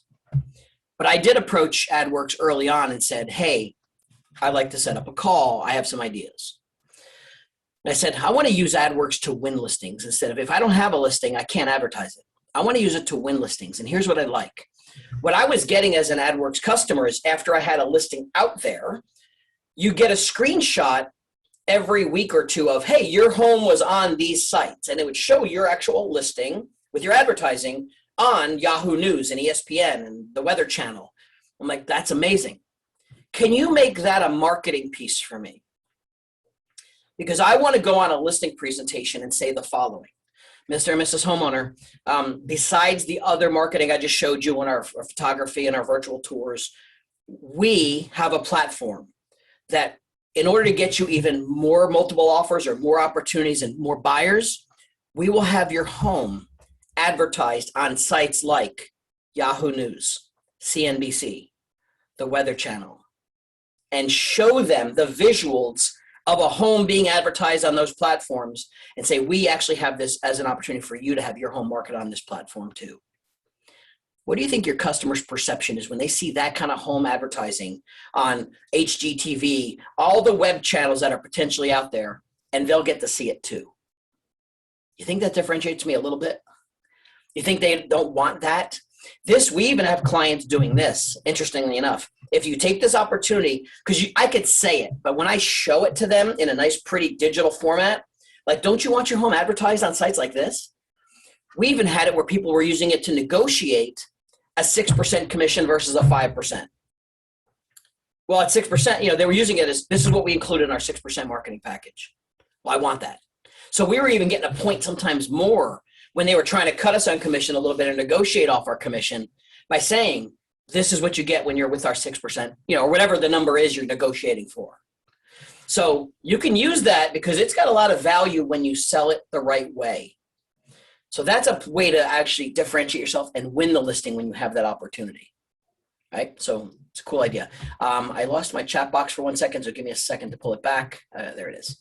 But I did approach AdWorks early on and said, hey, I'd like to set up a call. I have some ideas. And I said, I want to use AdWorks to win listings instead of, if I don't have a listing, I can't advertise it. I want to use it to win listings. And here's what I like. What I was getting as an AdWorks customer is after I had a listing out there, you get a screenshot every week or two of, hey, your home was on these sites. And it would show your actual listing with your advertising on Yahoo News and ESPN and the Weather Channel. I'm like, that's amazing. Can you make that a marketing piece for me? Because I want to go on a listing presentation and say the following. Mr. and Mrs. Homeowner, besides the other marketing I just showed you on our photography and our virtual tours, we have a platform that in order to get you even more multiple offers or more opportunities and more buyers, we will have your home advertised on sites like Yahoo News, CNBC, the Weather Channel, and show them the visuals of a home being advertised on those platforms and say, we actually have this as an opportunity for you to have your home market on this platform too. What do you think your customer's perception is when they see that kind of home advertising on HGTV, all the web channels that are potentially out there, and they'll get to see it too? You think that differentiates me a little bit? You think they don't want that? We even have clients doing this, interestingly enough. If you take this opportunity, because I could say it, but when I show it to them in a nice, pretty digital format, like, don't you want your home advertised on sites like this? We even had it where people were using it to negotiate a 6% commission versus a 5%. Well, at 6%, they were using it as, this is what we included in our 6% marketing package. Well, I want that. So we were even getting a point sometimes more when they were trying to cut us on commission a little bit and negotiate off our commission by saying, this is what you get when you're with our 6%, or whatever the number is you're negotiating for. So you can use that because it's got a lot of value when you sell it the right way. So that's a way to actually differentiate yourself and win the listing when you have that opportunity. Right? So it's a cool idea. I lost my chat box for 1 second, so give me a second to pull it back. There it is.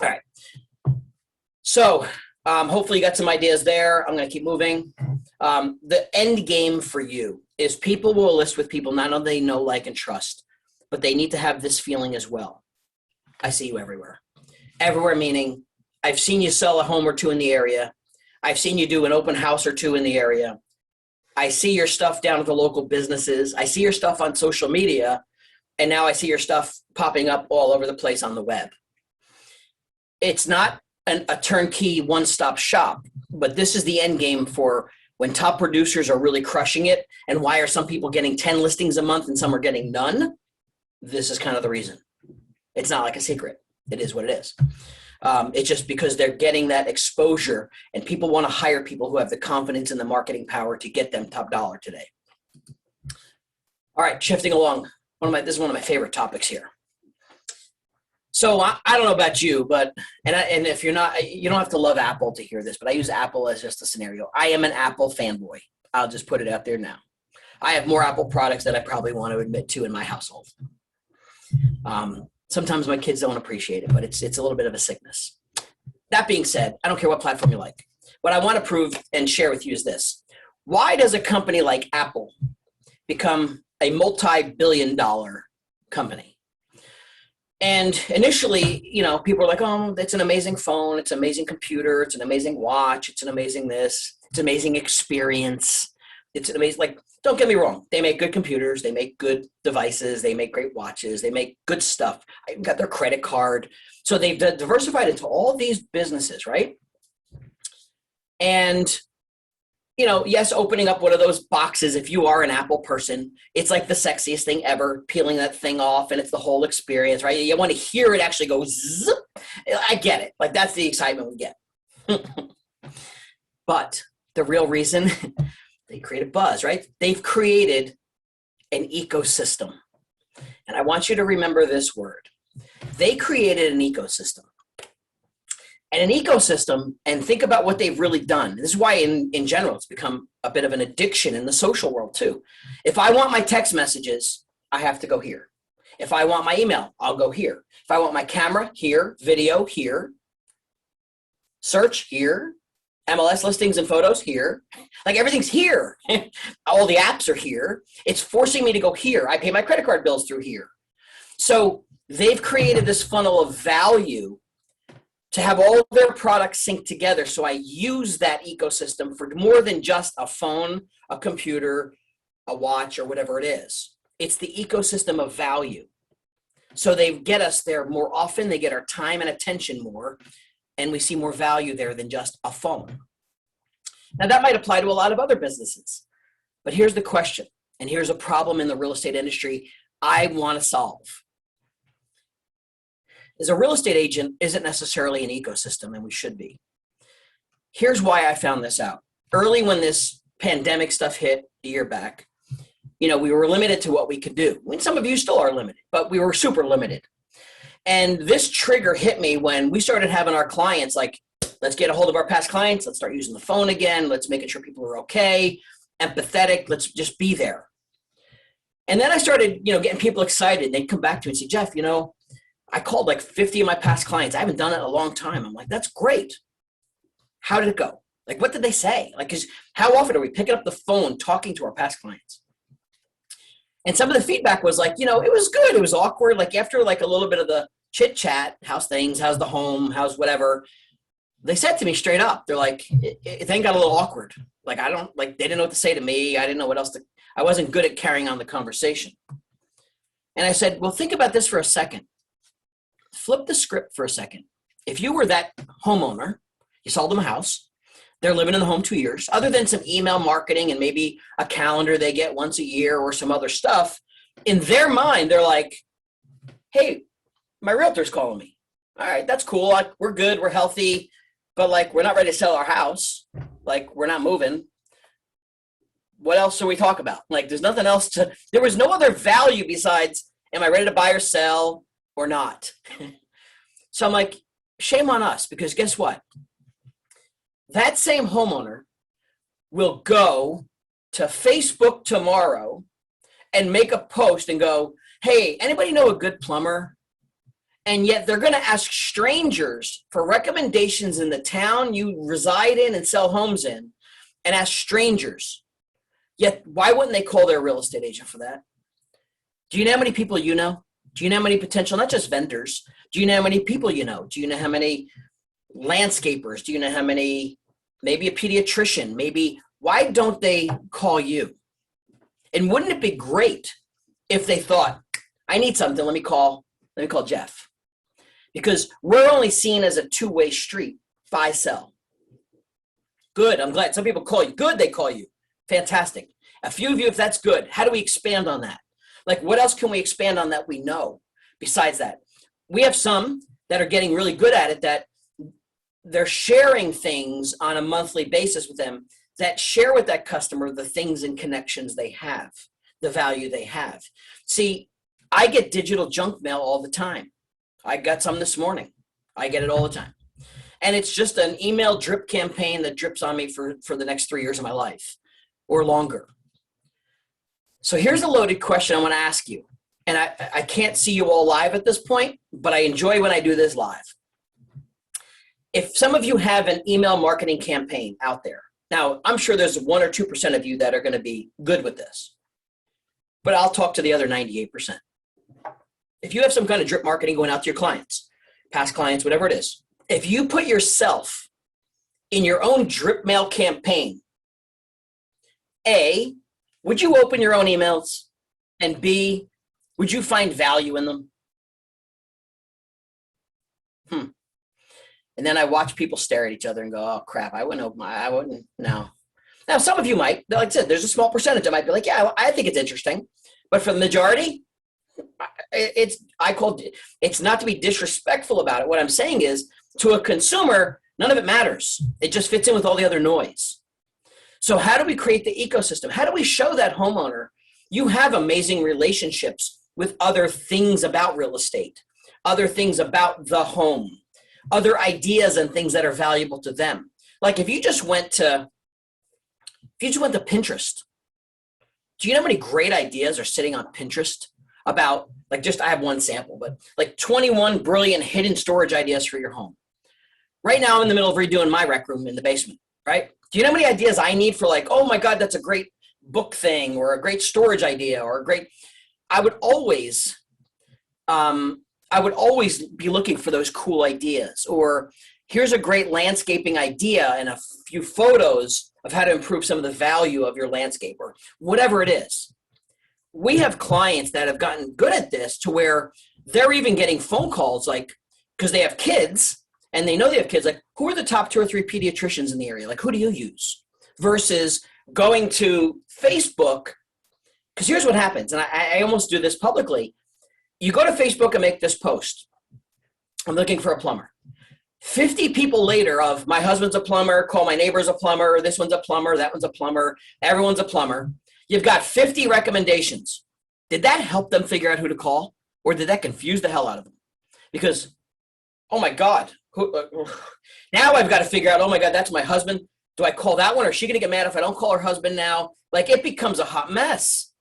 All right. So hopefully you got some ideas there. I'm going to keep moving. The end game for you is people will list with people not only they know, like, and trust, but they need to have this feeling as well. I see you everywhere. Everywhere meaning I've seen you sell a home or two in the area. I've seen you do an open house or two in the area. I see your stuff down at the local businesses. I see your stuff on social media. And now I see your stuff popping up all over the place on the web. It's not a turnkey one-stop shop, but this is the end game for when top producers are really crushing it. And why are some people getting 10 listings a month and some are getting none? This is kind of the reason. It's not like a secret. It is what it is. It's just because they're getting that exposure, and people want to hire people who have the confidence and the marketing power to get them top dollar today. All right, shifting along. This is one of my favorite topics here. So I don't know about you, but and if you're not, you don't have to love Apple to hear this, but I use Apple as just a scenario. I am an Apple fanboy. I'll just put it out there now. I have more Apple products than I probably want to admit to in my household. Sometimes my kids don't appreciate it, but it's a little bit of a sickness. That being said, I don't care what platform you like. What I want to prove and share with you is this. Why does a company like Apple become a multi-billion-dollar company? And initially, people are like, oh, it's an amazing phone. It's an amazing computer. It's an amazing watch. It's an amazing this. It's an amazing experience. It's an amazing, like, don't get me wrong. They make good computers. They make good devices. They make great watches. They make good stuff. I got their credit card. So they've diversified into all these businesses, right? And, you know, yes, opening up one of those boxes, if you are an Apple person, it's like the sexiest thing ever, peeling that thing off, and it's the whole experience, right? You want to hear it actually go zip. I get it. Like, that's the excitement we get. But the real reason, they created buzz, right? They've created an ecosystem. And I want you to remember this word. They created an ecosystem. And an ecosystem, and think about what they've really done. This is why in general, it's become a bit of an addiction in the social world too. If I want my text messages, I have to go here. If I want my email, I'll go here. If I want my camera, here, video, here, search, here, MLS listings and photos, here. Like, everything's here. All the apps are here. It's forcing me to go here. I pay my credit card bills through here. So they've created this funnel of value to have all their products sync together. So I use that ecosystem for more than just a phone, a computer, a watch, or whatever it is. It's the ecosystem of value. So they get us there more often. They get our time and attention more, and we see more value there than just a phone. Now, that might apply to a lot of other businesses. But here's the question, and here's a problem in the real estate industry I want to solve. As a real estate agent isn't necessarily an ecosystem, and we should be. Here's why I found this out. Early when this pandemic stuff hit a year back, you know, we were limited to what we could do. I mean, some of you still are limited, but we were super limited. And this trigger hit me when we started having our clients, like, let's get a hold of our past clients. Let's start using the phone again. Let's make sure people are okay, empathetic. Let's just be there. And then I started, you know, getting people excited. They'd come back to me and say, Jeff, you know, I called like 50 of my past clients. I haven't done it in a long time. I'm like, that's great. How did it go? Like, what did they say? Like, because how often are we picking up the phone, talking to our past clients? And some of the feedback was like, you know, it was good. It was awkward. Like, after like a little bit of the chit chat, how's things? How's the home? How's whatever? They said to me straight up, they're like, it then got a little awkward. Like, they didn't know what to say to me. I didn't know what else I wasn't good at carrying on the conversation. And I said, well, think about this for a second. Flip the script for a second. If you were that homeowner, you sold them a house, they're living in the home 2 years, other than some email marketing and maybe a calendar they get once a year or some other stuff, in their mind, they're like, hey, my realtor's calling me. All right, that's cool. Like, we're good. We're healthy. But like, we're not ready to sell our house. Like, we're not moving. What else should we talk about? Like, there's nothing else there was no other value besides, am I ready to buy or sell or not? So I'm like, shame on us, because guess what? That same homeowner will go to Facebook tomorrow and make a post and go, hey, anybody know a good plumber? And yet they're going to ask strangers for recommendations in the town you reside in and sell homes in, and ask strangers. Yet why wouldn't they call their real estate agent for that? Do you know how many people you know? Do you know how many potential, not just vendors, do you know how many people you know? Do you know how many landscapers? Do you know how many, maybe a pediatrician? Maybe, why don't they call you? And wouldn't it be great if they thought, I need something, let me call Jeff. Because we're only seen as a two-way street, buy, sell. Good, I'm glad. Some people call you. Good, they call you. Fantastic. A few of you, if that's good, how do we expand on that? Like, what else can we expand on that we know besides that? We have some that are getting really good at it, that they're sharing things on a monthly basis with them that share with that customer the things and connections they have, the value they have. See, I get digital junk mail all the time. I got some this morning. I get it all the time. And it's just an email drip campaign that drips on me for the next 3 years of my life or longer. So here's a loaded question I want to ask you. And I can't see you all live at this point, but I enjoy when I do this live. If some of you have an email marketing campaign out there, now I'm sure there's 1 or 2% of you that are going to be good with this, but I'll talk to the other 98%. If you have some kind of drip marketing going out to your clients, past clients, whatever it is, if you put yourself in your own drip mail campaign, A, would you open your own emails? And B, would you find value in them? And then I watch people stare at each other and go, oh crap, I wouldn't open I wouldn't, no. Now, some of you might, like I said, there's a small percentage that might be like, yeah, I think it's interesting. But for the majority, it's not to be disrespectful about it. What I'm saying is, to a consumer, none of it matters. It just fits in with all the other noise. So how do we create the ecosystem? How do we show that homeowner you have amazing relationships with other things about real estate, other things about the home, other ideas and things that are valuable to them? Like if you just went to Pinterest, do you know how many great ideas are sitting on Pinterest about, like, just, I have one sample, but like 21 brilliant hidden storage ideas for your home. Right now I'm in the middle of redoing my rec room in the basement, right? Do you know how many ideas I need for, like, oh my God, that's a great book thing or a great storage idea or a great, I would always be looking for those cool ideas. Or here's a great landscaping idea and a few photos of how to improve some of the value of your landscape or whatever it is. We have clients that have gotten good at this to where they're even getting phone calls, like, because they have kids and they know they have kids, like, who are the top 2 or 3 pediatricians in the area? Like, who do you use? Versus going to Facebook, because here's what happens, and I almost do this publicly. You go to Facebook and make this post. I'm looking for a plumber. 50 people later of, my husband's a plumber, call my neighbor's a plumber, this one's a plumber, that one's a plumber, everyone's a plumber. You've got 50 recommendations. Did that help them figure out who to call? Or did that confuse the hell out of them? Because, oh my God, now I've got to figure out, oh my God, that's my husband. Do I call that one? Or is she going to get mad if I don't call her husband now? Like, it becomes a hot mess.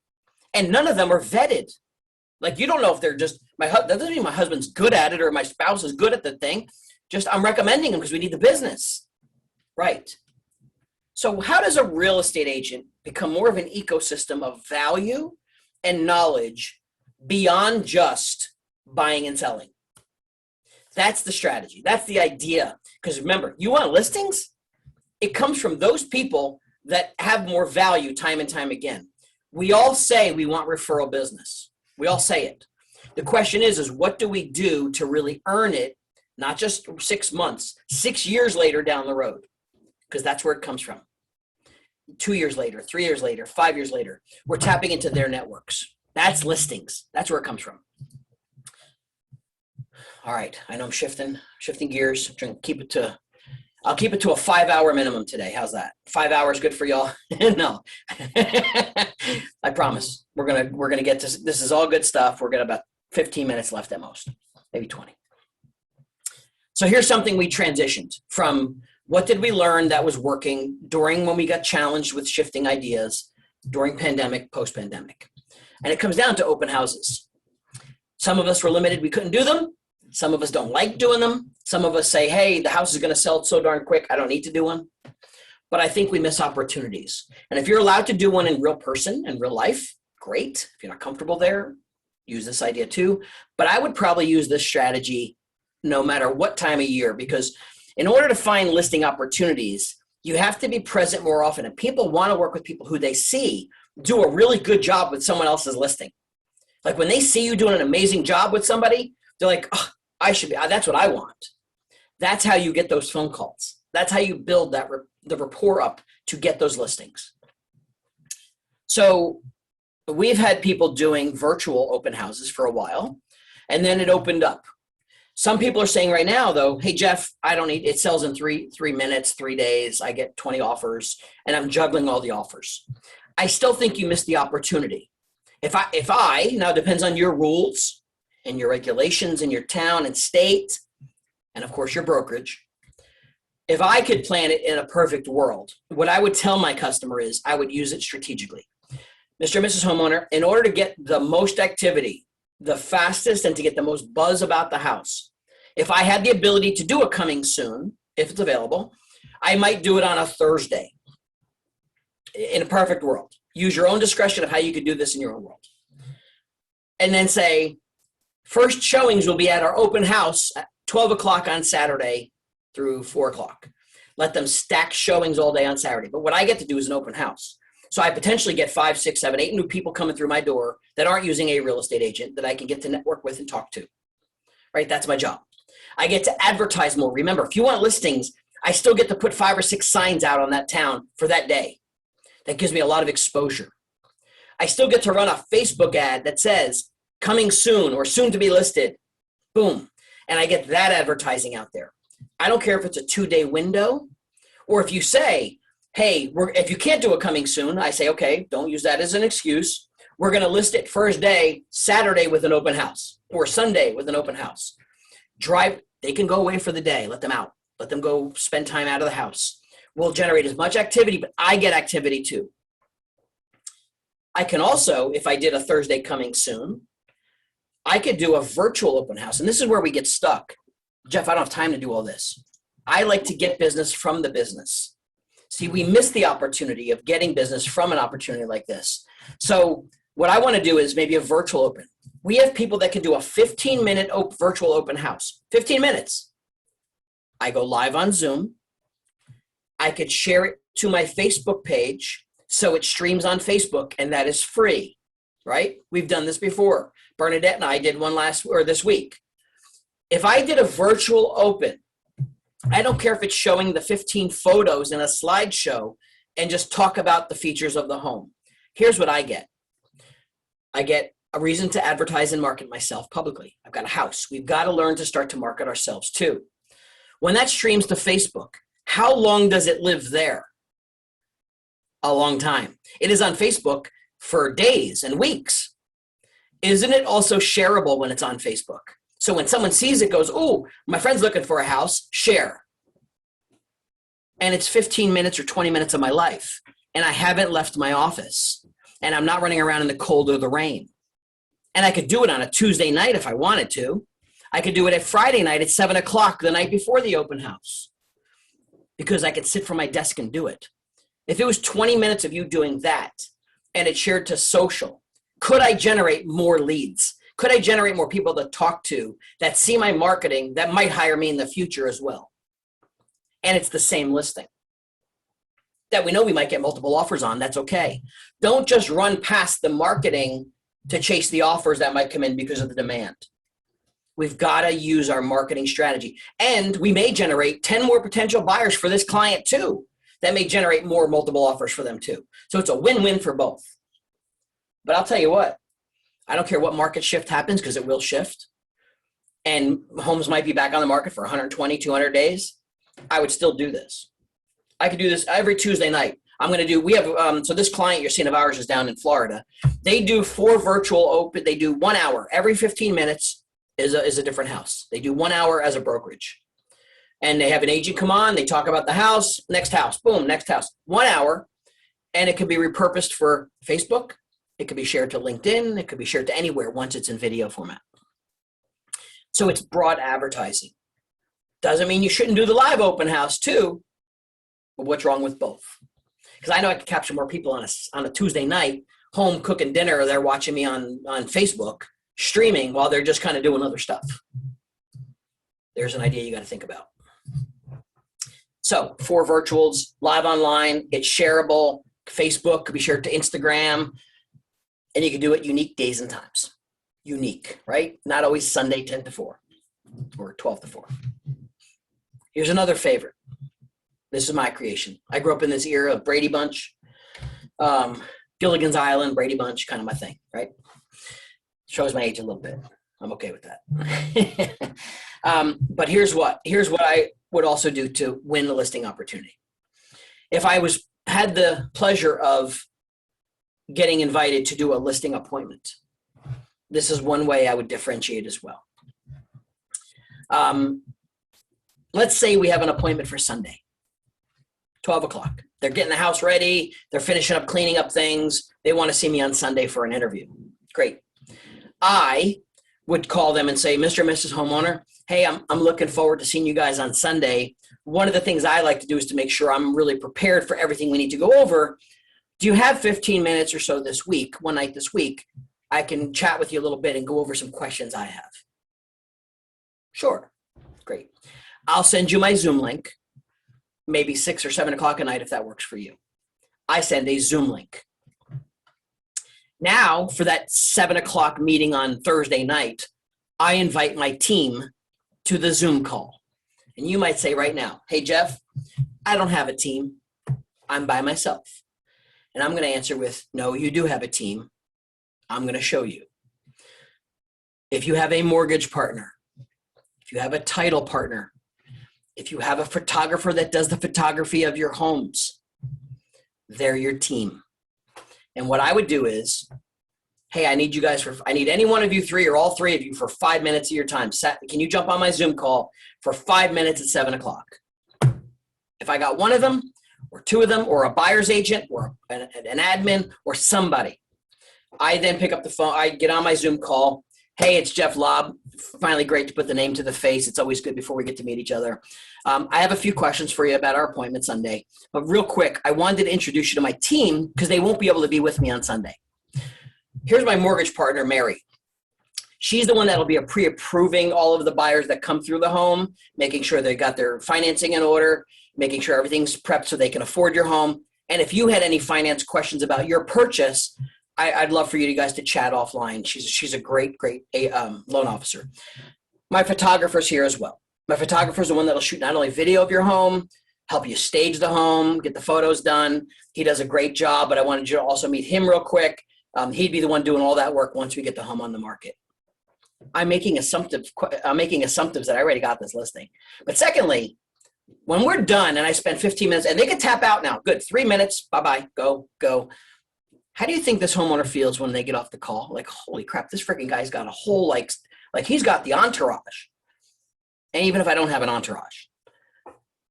And none of them are vetted. Like, you don't know if they're just, that doesn't mean my husband's good at it or my spouse is good at the thing. Just, I'm recommending them because we need the business. Right. So how does a real estate agent become more of an ecosystem of value and knowledge beyond just buying and selling? That's the strategy. That's the idea. Because remember, you want listings? It comes from those people that have more value time and time again. We all say we want referral business. We all say it. The question is what do we do to really earn it? Not just 6 months, 6 years later down the road, because that's where it comes from. 2 years later, 3 years later, 5 years later, we're tapping into their networks. That's listings. That's where it comes from. All right, I know I'm shifting gears. I'm trying to keep it to, I'll keep it to a 5-hour minimum today. How's that? 5 hours good for y'all? No, I promise. We're gonna get to, this is all good stuff. We're gonna about 15 minutes left at most, maybe 20. So here's something we transitioned from. What did we learn that was working during when we got challenged with shifting ideas during pandemic, post-pandemic? And it comes down to open houses. Some of us were limited. We couldn't do them. Some of us don't like doing them. Some of us say, hey, the house is going to sell so darn quick, I don't need to do one. But I think we miss opportunities. And if you're allowed to do one in real person, in real life, great. If you're not comfortable there, use this idea too. But I would probably use this strategy no matter what time of year, because in order to find listing opportunities, you have to be present more often. And people want to work with people who they see do a really good job with someone else's listing. Like when they see you doing an amazing job with somebody, they're like, oh, that's what I want. That's how you get those phone calls. That's how you build the rapport up to get those listings. So we've had people doing virtual open houses for a while, and then it opened up. Some people are saying right now, though, hey, Jeff, I don't need, it sells in three minutes, 3 days. I get 20 offers and I'm juggling all the offers. I still think you missed the opportunity. If I, now it depends on your rules and your regulations in your town and state, and of course your brokerage. If I could plan it in a perfect world, what I would tell my customer is I would use it strategically. Mr. and Mrs. Homeowner, in order to get the most activity, the fastest, and to get the most buzz about the house, if I had the ability to do a coming soon, if it's available, I might do it on a Thursday. In a perfect world, use your own discretion of how you could do this in your own world. And then say, first showings will be at our open house at 12 o'clock on Saturday through 4 o'clock. Let them stack showings all day on Saturday. But what I get to do is an open house. So I potentially get 5, 6, 7, 8 new people coming through my door that aren't using a real estate agent that I can get to network with and talk to, right? That's my job. I get to advertise more. Remember, if you want listings, I still get to put 5 or 6 signs out on that town for that day. That gives me a lot of exposure. I still get to run a Facebook ad that says coming soon or soon to be listed. Boom. And I get that advertising out there. I don't care if it's a 2-day window or if you say, hey, if you can't do it coming soon, I say, okay, don't use that as an excuse. We're going to list it first day, Saturday with an open house or Sunday with an open house. They can go away for the day. Let them out. Let them go spend time out of the house. We'll generate as much activity, but I get activity too. I can also, if I did a Thursday coming soon, I could do a virtual open house. And this is where we get stuck. Jeff, I don't have time to do all this. I like to get business from the business. See, we miss the opportunity of getting business from an opportunity like this. So what I want to do is maybe a virtual open. We have people that can do a 15-minute virtual open house. 15 minutes. I go live on Zoom. I could share it to my Facebook page so it streams on Facebook, and that is free, right? We've done this before. Bernadette and I did one this week. If I did a virtual open, I don't care if it's showing the 15 photos in a slideshow and just talk about the features of the home. Here's what I get. I get a reason to advertise and market myself publicly. I've got a house. We've got to learn to start to market ourselves too. When that streams to Facebook, how long does it live there? A long time. It is on Facebook for days and weeks. Isn't it also shareable when it's on Facebook? So when someone sees it, goes, oh, my friend's looking for a house, share. And it's 15 minutes or 20 minutes of my life. And I haven't left my office. And I'm not running around in the cold or the rain. And I could do it on a Tuesday night if I wanted to. I could do it at Friday night at 7 o'clock the night before the open house. Because I could sit from my desk and do it. If it was 20 minutes of you doing that and it's shared to social, could I generate more leads? Could I generate more people to talk to that see my marketing that might hire me in the future as well? And it's the same listing that we know we might get multiple offers on. That's okay. Don't just run past the marketing to chase the offers that might come in because of the demand. We've got to use our marketing strategy. And we may generate 10 more potential buyers for this client too. That may generate more multiple offers for them too. So it's a win-win for both. But I'll tell you what, I don't care what market shift happens because it will shift. And homes might be back on the market for 120, 200 days. I would still do this. I could do this every Tuesday night. We have, so this client you're seeing of ours is down in Florida. They do 4 virtual open, they do 1 hour. Every 15 minutes is a different house. They do 1 hour as a brokerage. And they have an agent come on, they talk about the house, boom, next house. 1 hour, and it could be repurposed for Facebook. It could be shared to LinkedIn. It could be shared to anywhere once it's in video format. So it's broad advertising. Doesn't mean you shouldn't do the live open house too, but what's wrong with both? Because I know I could capture more people on a Tuesday night, home cooking dinner, or they're watching me on Facebook, streaming while they're just kind of doing other stuff. There's an idea you got to think about. So 4 virtuals, live online, it's shareable. Facebook could be shared to Instagram. And you can do it unique days and times. Unique, right? Not always Sunday 10 to 4 or 12 to 4. Here's another favorite. This is my creation. I grew up in this era of Brady Bunch, Gilligan's Island, Brady Bunch, kind of my thing, right? Shows my age a little bit. I'm okay with that. But here's what I would also do to win a listing opportunity. If I had the pleasure of getting invited to do a listing appointment, this is one way I would differentiate as well. Let's say we have an appointment for Sunday, 12 o'clock. They're getting the house ready. They're finishing up, cleaning up things. They want to see me on Sunday for an interview. Great. I would call them and say, Mr. and Mrs. Homeowner, hey, I'm looking forward to seeing you guys on Sunday. One of the things I like to do is to make sure I'm really prepared for everything we need to go over. Do you have 15 minutes or so this week, one night this week? I can chat with you a little bit and go over some questions I have. Sure. Great. I'll send you my Zoom link, maybe 6 or 7 o'clock at night if that works for you. I send a Zoom link. Now, for that 7 o'clock meeting on Thursday night, I invite my team to the Zoom call. And you might say right now, hey, Jeff, I don't have a team. I'm by myself. And I'm going to answer with, no, you do have a team. I'm going to show you. If you have a mortgage partner, if you have a title partner, if you have a photographer that does the photography of your homes, they're your team. And what I would do is, hey, I need you guys I need any one of you three or all three of you for 5 minutes of your time. Can you jump on my Zoom call for 5 minutes at 7 o'clock? If I got one of them or two of them or a buyer's agent or an admin or somebody, I then pick up the phone. I get on my Zoom call. Hey, it's Jeff Lobb. Finally, great to put the name to the face. It's always good before we get to meet each other. I have a few questions for you about our appointment Sunday. But real quick, I wanted to introduce you to my team because they won't be able to be with me on Sunday. Here's my mortgage partner, Mary. She's the one that'll be pre-approving all of the buyers that come through the home, making sure they got their financing in order, making sure everything's prepped so they can afford your home. And if you had any finance questions about your purchase, I'd love for you guys to chat offline. She's a great loan officer. My photographer's here as well. My photographer's the one that'll shoot not only video of your home, help you stage the home, get the photos done. He does a great job, but I wanted you to also meet him real quick. He'd be the one doing all that work once we get the home on the market. I'm making assumptives that I already got this listing. But secondly, when we're done and I spend 15 minutes, and they can tap out now, good, 3 minutes, bye-bye, go. How do you think this homeowner feels when they get off the call? Like, holy crap, this freaking guy's got a whole, like he's got the entourage. And even if I don't have an entourage.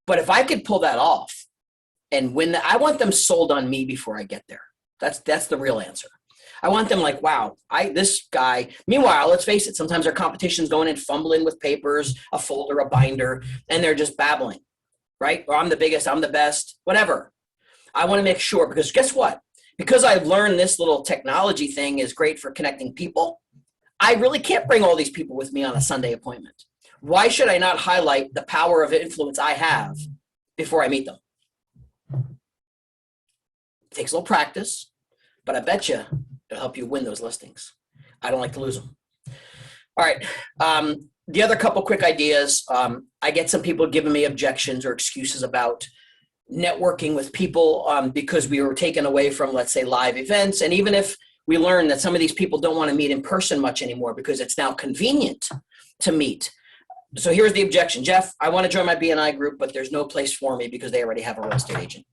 But if I could pull that off and win I want them sold on me before I get there. That's the real answer. I want them like, wow, this guy. Meanwhile, let's face it, sometimes our competition's going in fumbling with papers, a folder, a binder, and they're just babbling, right? Or I'm the biggest, I'm the best, whatever. I want to make sure, because guess what? Because I've learned this little technology thing is great for connecting people, I really can't bring all these people with me on a Sunday appointment. Why should I not highlight the power of influence I have before I meet them? It takes a little practice, but I bet you it'll help you win those listings. I don't like to lose them. All right. The other couple quick ideas. I get some people giving me objections or excuses about networking with people because we were taken away from, let's say, live events. And even if we learn that some of these people don't want to meet in person much anymore because it's now convenient to meet. So here's the objection. Jeff, I want to join my BNI group, but there's no place for me because they already have a real estate agent.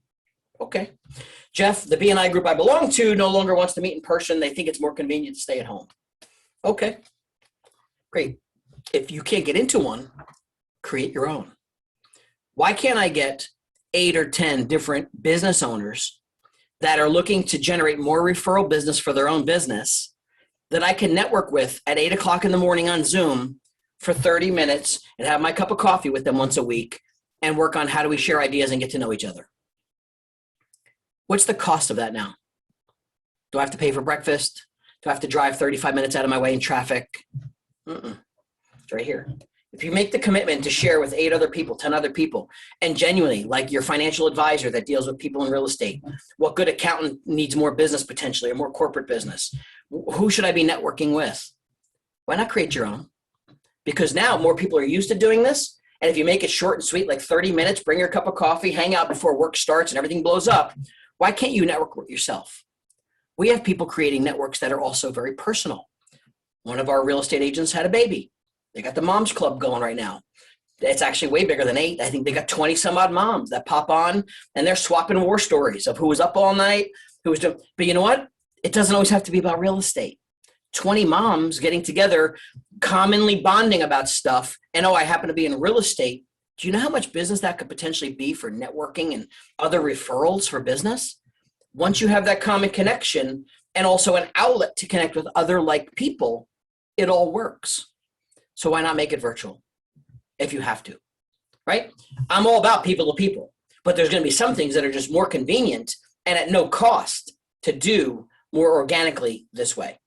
Okay. Jeff, the BNI group I belong to no longer wants to meet in person. They think it's more convenient to stay at home. Okay. Great. If you can't get into one, create your own. Why can't I get 8 or 10 different business owners that are looking to generate more referral business for their own business that I can network with at 8 o'clock in the morning on Zoom for 30 minutes and have my cup of coffee with them once a week and work on how do we share ideas and get to know each other? What's the cost of that now? Do I have to pay for breakfast? Do I have to drive 35 minutes out of my way in traffic? It's right here. If you make the commitment to share with 8 other people, 10 other people, and genuinely, like your financial advisor that deals with people in real estate, what good accountant needs more business potentially or more corporate business? Who should I be networking with? Why not create your own? Because now more people are used to doing this. And if you make it short and sweet, like 30 minutes, bring your cup of coffee, hang out before work starts and everything blows up, why can't you network with yourself? We have people creating networks that are also very personal. One of our real estate agents had a baby. They got the Moms Club going right now. It's actually way bigger than 8. I think they got 20 some odd moms that pop on and they're swapping war stories of who was up all night, who was doing, but you know what? It doesn't always have to be about real estate. 20 moms getting together, commonly bonding about stuff. And I happen to be in real estate. Do you know how much business that could potentially be for networking and other referrals for business? Once you have that common connection and also an outlet to connect with other like people, it all works. So why not make it virtual if you have to, right? I'm all about people to people, but there's going to be some things that are just more convenient and at no cost to do more organically this way.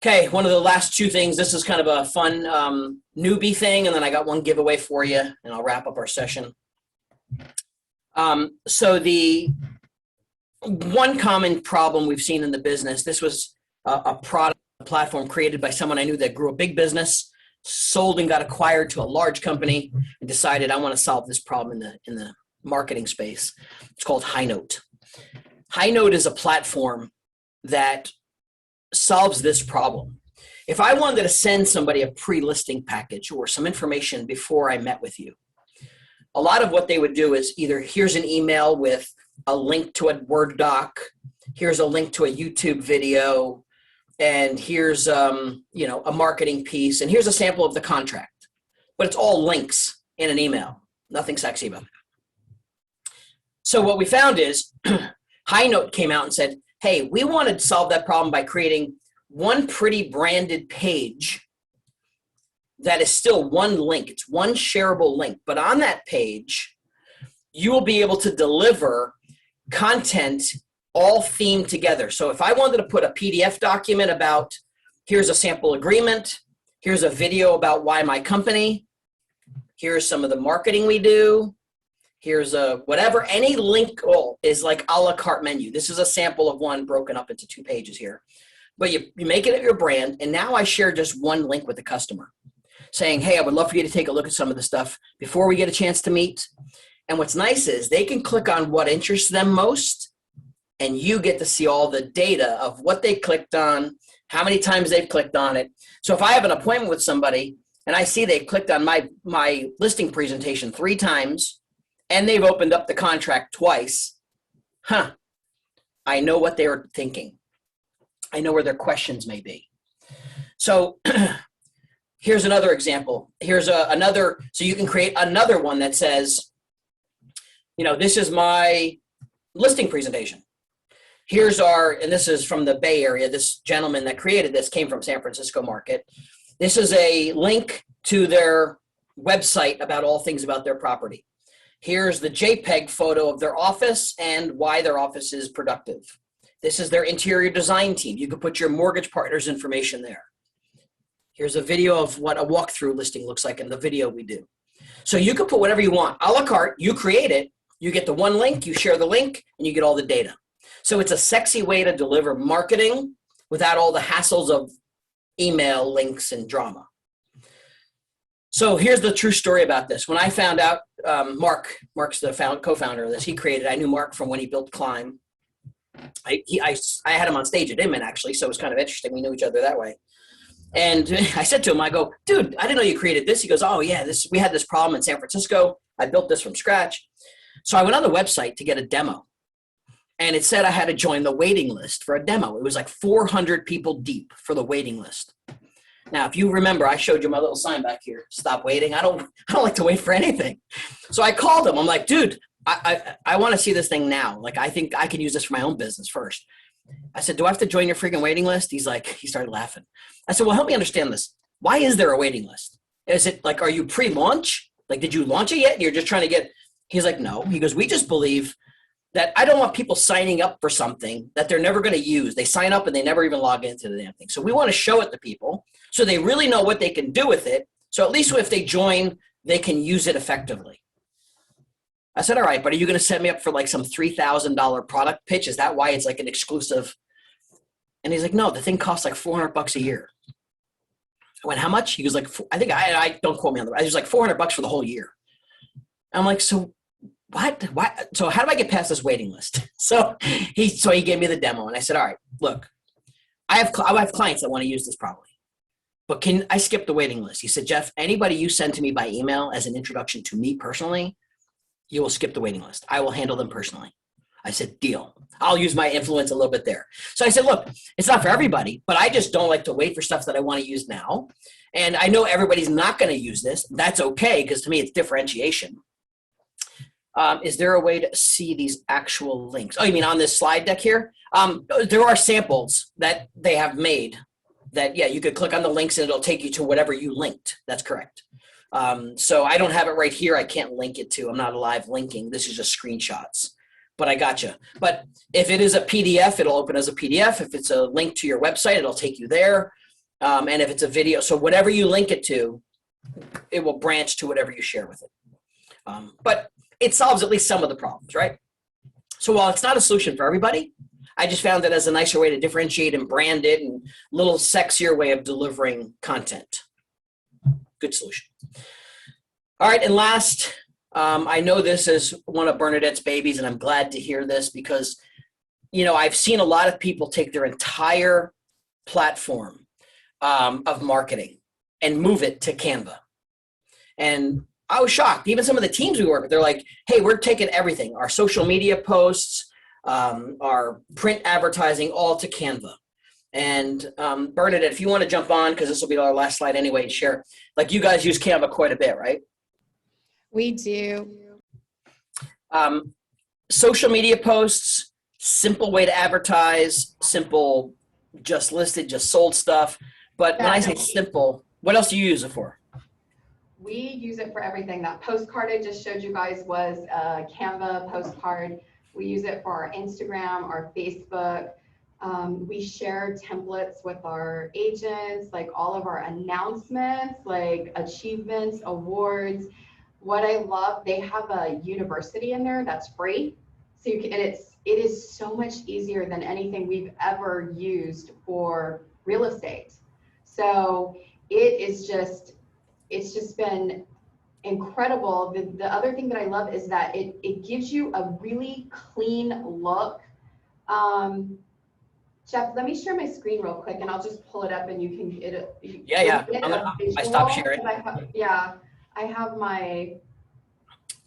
Okay, one of the last 2 things, this is kind of a fun newbie thing, and then I got one giveaway for you, and I'll wrap up our session. So the one common problem we've seen in the business, this was a product platform created by someone I knew that grew a big business, sold and got acquired to a large company, and decided I want to solve this problem in the marketing space. It's called HighNote. HighNote is a platform that solves this problem. If I wanted to send somebody a pre-listing package or some information before I met with you, a lot of what they would do is either here's an email with a link to a Word doc, here's a link to a YouTube video, and here's a marketing piece, and here's a sample of the contract. But it's all links in an email. Nothing sexy about it. So what we found is HighNote came out and said, hey, we want to solve that problem by creating one pretty branded page that is still one link. It's one shareable link. But on that page, you will be able to deliver content all themed together. So if I wanted to put a PDF document about, here's a sample agreement, here's a video about why my company, here's some of the marketing we do, here's a whatever, any link is like a la carte menu. This is a sample of one broken up into 2 pages here. But you make it your brand, and now I share just one link with the customer saying, hey, I would love for you to take a look at some of the stuff before we get a chance to meet. And what's nice is they can click on what interests them most, and you get to see all the data of what they clicked on, how many times they've clicked on it. So if I have an appointment with somebody and I see they clicked on my listing presentation 3 times and they've opened up the contract twice, I know what they were thinking. I know where their questions may be. So here's another example. Here's another, so you can create another one that says, this is my listing presentation. Here's and this is from the Bay Area. This gentleman that created this came from San Francisco market. This is a link to their website about all things about their property. Here's the JPEG photo of their office and why their office is productive. This is their interior design team. You can put your mortgage partner's information there. Here's a video of what a walkthrough listing looks like in the video we do. So you can put whatever you want. A la carte, you create it, you get the one link, you share the link, and you get all the data. So it's a sexy way to deliver marketing without all the hassles of email links and drama. So here's the true story about this. When I found out, Mark's the co-founder of this, he created, I knew Mark from when he built Climb. I had him on stage at Inman actually, so it was kind of interesting. We knew each other that way. And I said to him, I go, dude, I didn't know you created this. He goes, oh yeah, we had this problem in San Francisco. I built this from scratch. So I went on the website to get a demo. And it said I had to join the waiting list for a demo. It was like 400 people deep for the waiting list. Now, if you remember, I showed you my little sign back here. Stop waiting. I don't like to wait for anything. So I called him. I'm like, dude, I want to see this thing now. Like, I think I can use this for my own business first. I said, do I have to join your freaking waiting list? He started laughing. I said, well, help me understand this. Why is there a waiting list? Is it like, are you pre-launch? Like, did you launch it yet? And you're just trying to get, he's like, no. He goes, we just believe that I don't want people signing up for something that they're never going to use. They sign up and they never even log into the damn thing. So we want to show it to people so they really know what they can do with it. So at least if they join, they can use it effectively. I said, all right, but are you going to set me up for like some $3,000 product pitch? Is that why it's like an exclusive? And he's like, no, the thing costs like $400 a year. I went, how much? He goes like, I think I don't quote me on the, I was like $400 for the whole year. I'm like, so what? So how do I get past this waiting list? So he gave me the demo and I said, all right, look, I have clients that want to use this probably, but can I skip the waiting list? He said, Jeff, anybody you send to me by email as an introduction to me personally, you will skip the waiting list. I will handle them personally. I said, deal. I'll use my influence a little bit there. So I said, look, it's not for everybody, but I just don't like to wait for stuff that I want to use now. And I know everybody's not going to use this. That's okay, because to me, it's differentiation. Is there a way to see these actual links? Oh, you mean on this slide deck here? There are samples that they have made that, yeah, you could click on the links and it'll take you to whatever you linked. That's correct. So I don't have it right here. I can't link it to. I'm not live linking. This is just screenshots. But I gotcha. But if it is a PDF, it'll open as a PDF. If it's a link to your website, it'll take you there. And if it's a video, so whatever you link it to, it will branch to whatever you share with it. But it solves at least some of the problems, right? So while it's not a solution for everybody, I just found it as a nicer way to differentiate and brand it, and a little sexier way of delivering content. Good solution. All right, and last, I know this is one of Bernadette's babies, and I'm glad to hear this because, I've seen a lot of people take their entire platform of marketing and move it to Canva. And I was shocked. Even some of the teams we work with, they're like, hey, we're taking everything, our social media posts, our print advertising, all to Canva. And Bernadette, if you want to jump on, because this will be our last slide anyway, and share, like you guys use Canva quite a bit, right? We do. Social media posts, simple way to advertise, simple, just listed, just sold stuff. But when I say simple, what else do you use it for? We use it for everything. That postcard I just showed you guys was a Canva postcard. We use it for our Instagram, our Facebook. We share templates with our agents, like all of our announcements, like achievements, awards. What I love, they have a university in there that's free. So you can, and it is so much easier than anything we've ever used for real estate. So it's just been incredible. The other thing that I love is that it gives you a really clean look. Jeff, let me share my screen real quick and I'll just pull it up and you can I stopped sharing.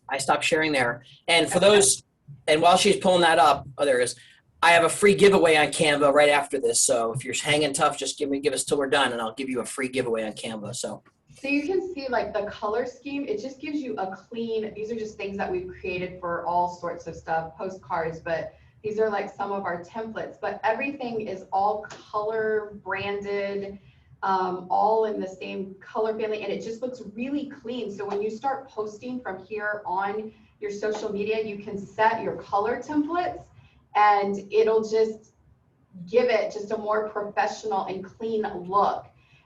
I stopped sharing there. And for those, and while she's pulling that up, there it is. I have a free giveaway on Canva right after this. So if you're hanging tough, just give us till we're done and I'll give you a free giveaway on Canva. So you can see like the color scheme, it just gives you a clean, these are just things that we've created for all sorts of stuff, postcards, but these are like some of our templates, but everything is all color branded, all in the same color family, and it just looks really clean. So when you start posting from here on your social media, you can set your color templates and it'll just give it just a more professional and clean look.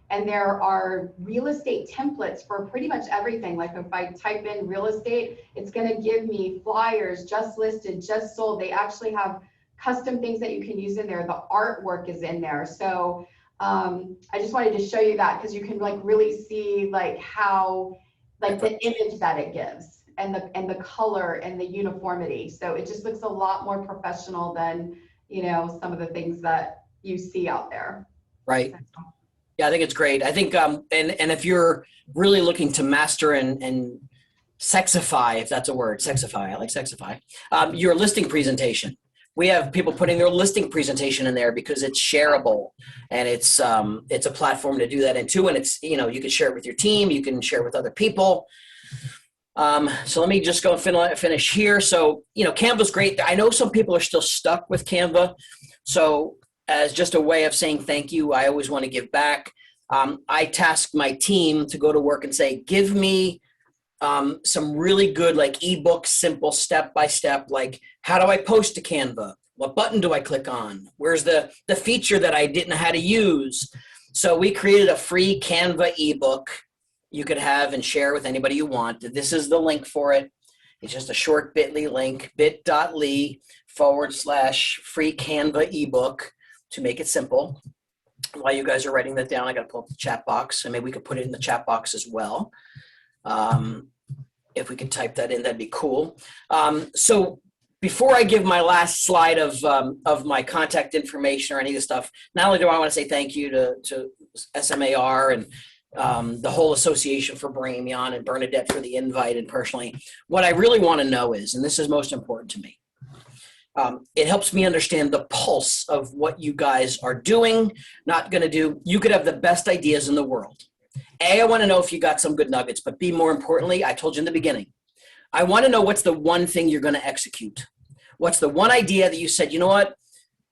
And there are real estate templates for pretty much everything. Like if I type in real estate, it's going to give me flyers, just listed, just sold. They actually have custom things that you can use in there. The artwork is in there. So I just wanted to show you that because you can like really see like how, like the image that it gives and the color and the uniformity. So it just looks a lot more professional than, some of the things that you see out there. Right. Yeah, I think it's great. I think, and if you're really looking to master and sexify, if that's a word, sexify, I like sexify, your listing presentation. We have people putting their listing presentation in there because it's shareable and it's a platform to do that into, and it's, you can share it with your team, you can share it with other people. So let me just go and finish here. So, Canva's great. I know some people are still stuck with Canva. So as just a way of saying thank you, I always want to give back. I task my team to go to work and say, give me some really good like ebook, simple step-by-step, like how do I post to Canva? What button do I click on? Where's the feature that I didn't know how to use? So we created a free Canva ebook you could have and share with anybody you want. This is the link for it. It's just a short bit.ly link, bit.ly/free Canva ebook. To make it simple. While you guys are writing that down, I got to pull up the chat box, and maybe we could put it in the chat box as well. If we could type that in, that'd be cool. So before I give my last slide of my contact information or any of this stuff, not only do I want to say thank you to SMAR and the whole association for bringing me on and Bernadette for the invite, and personally, what I really want to know is, and this is most important to me, it helps me understand the pulse of what you guys are doing, not going to do. You could have the best ideas in the world. A, I want to know if you got some good nuggets, but B, more importantly, I told you in the beginning, I want to know what's the one thing you're going to execute. What's the one idea that you said, you know what,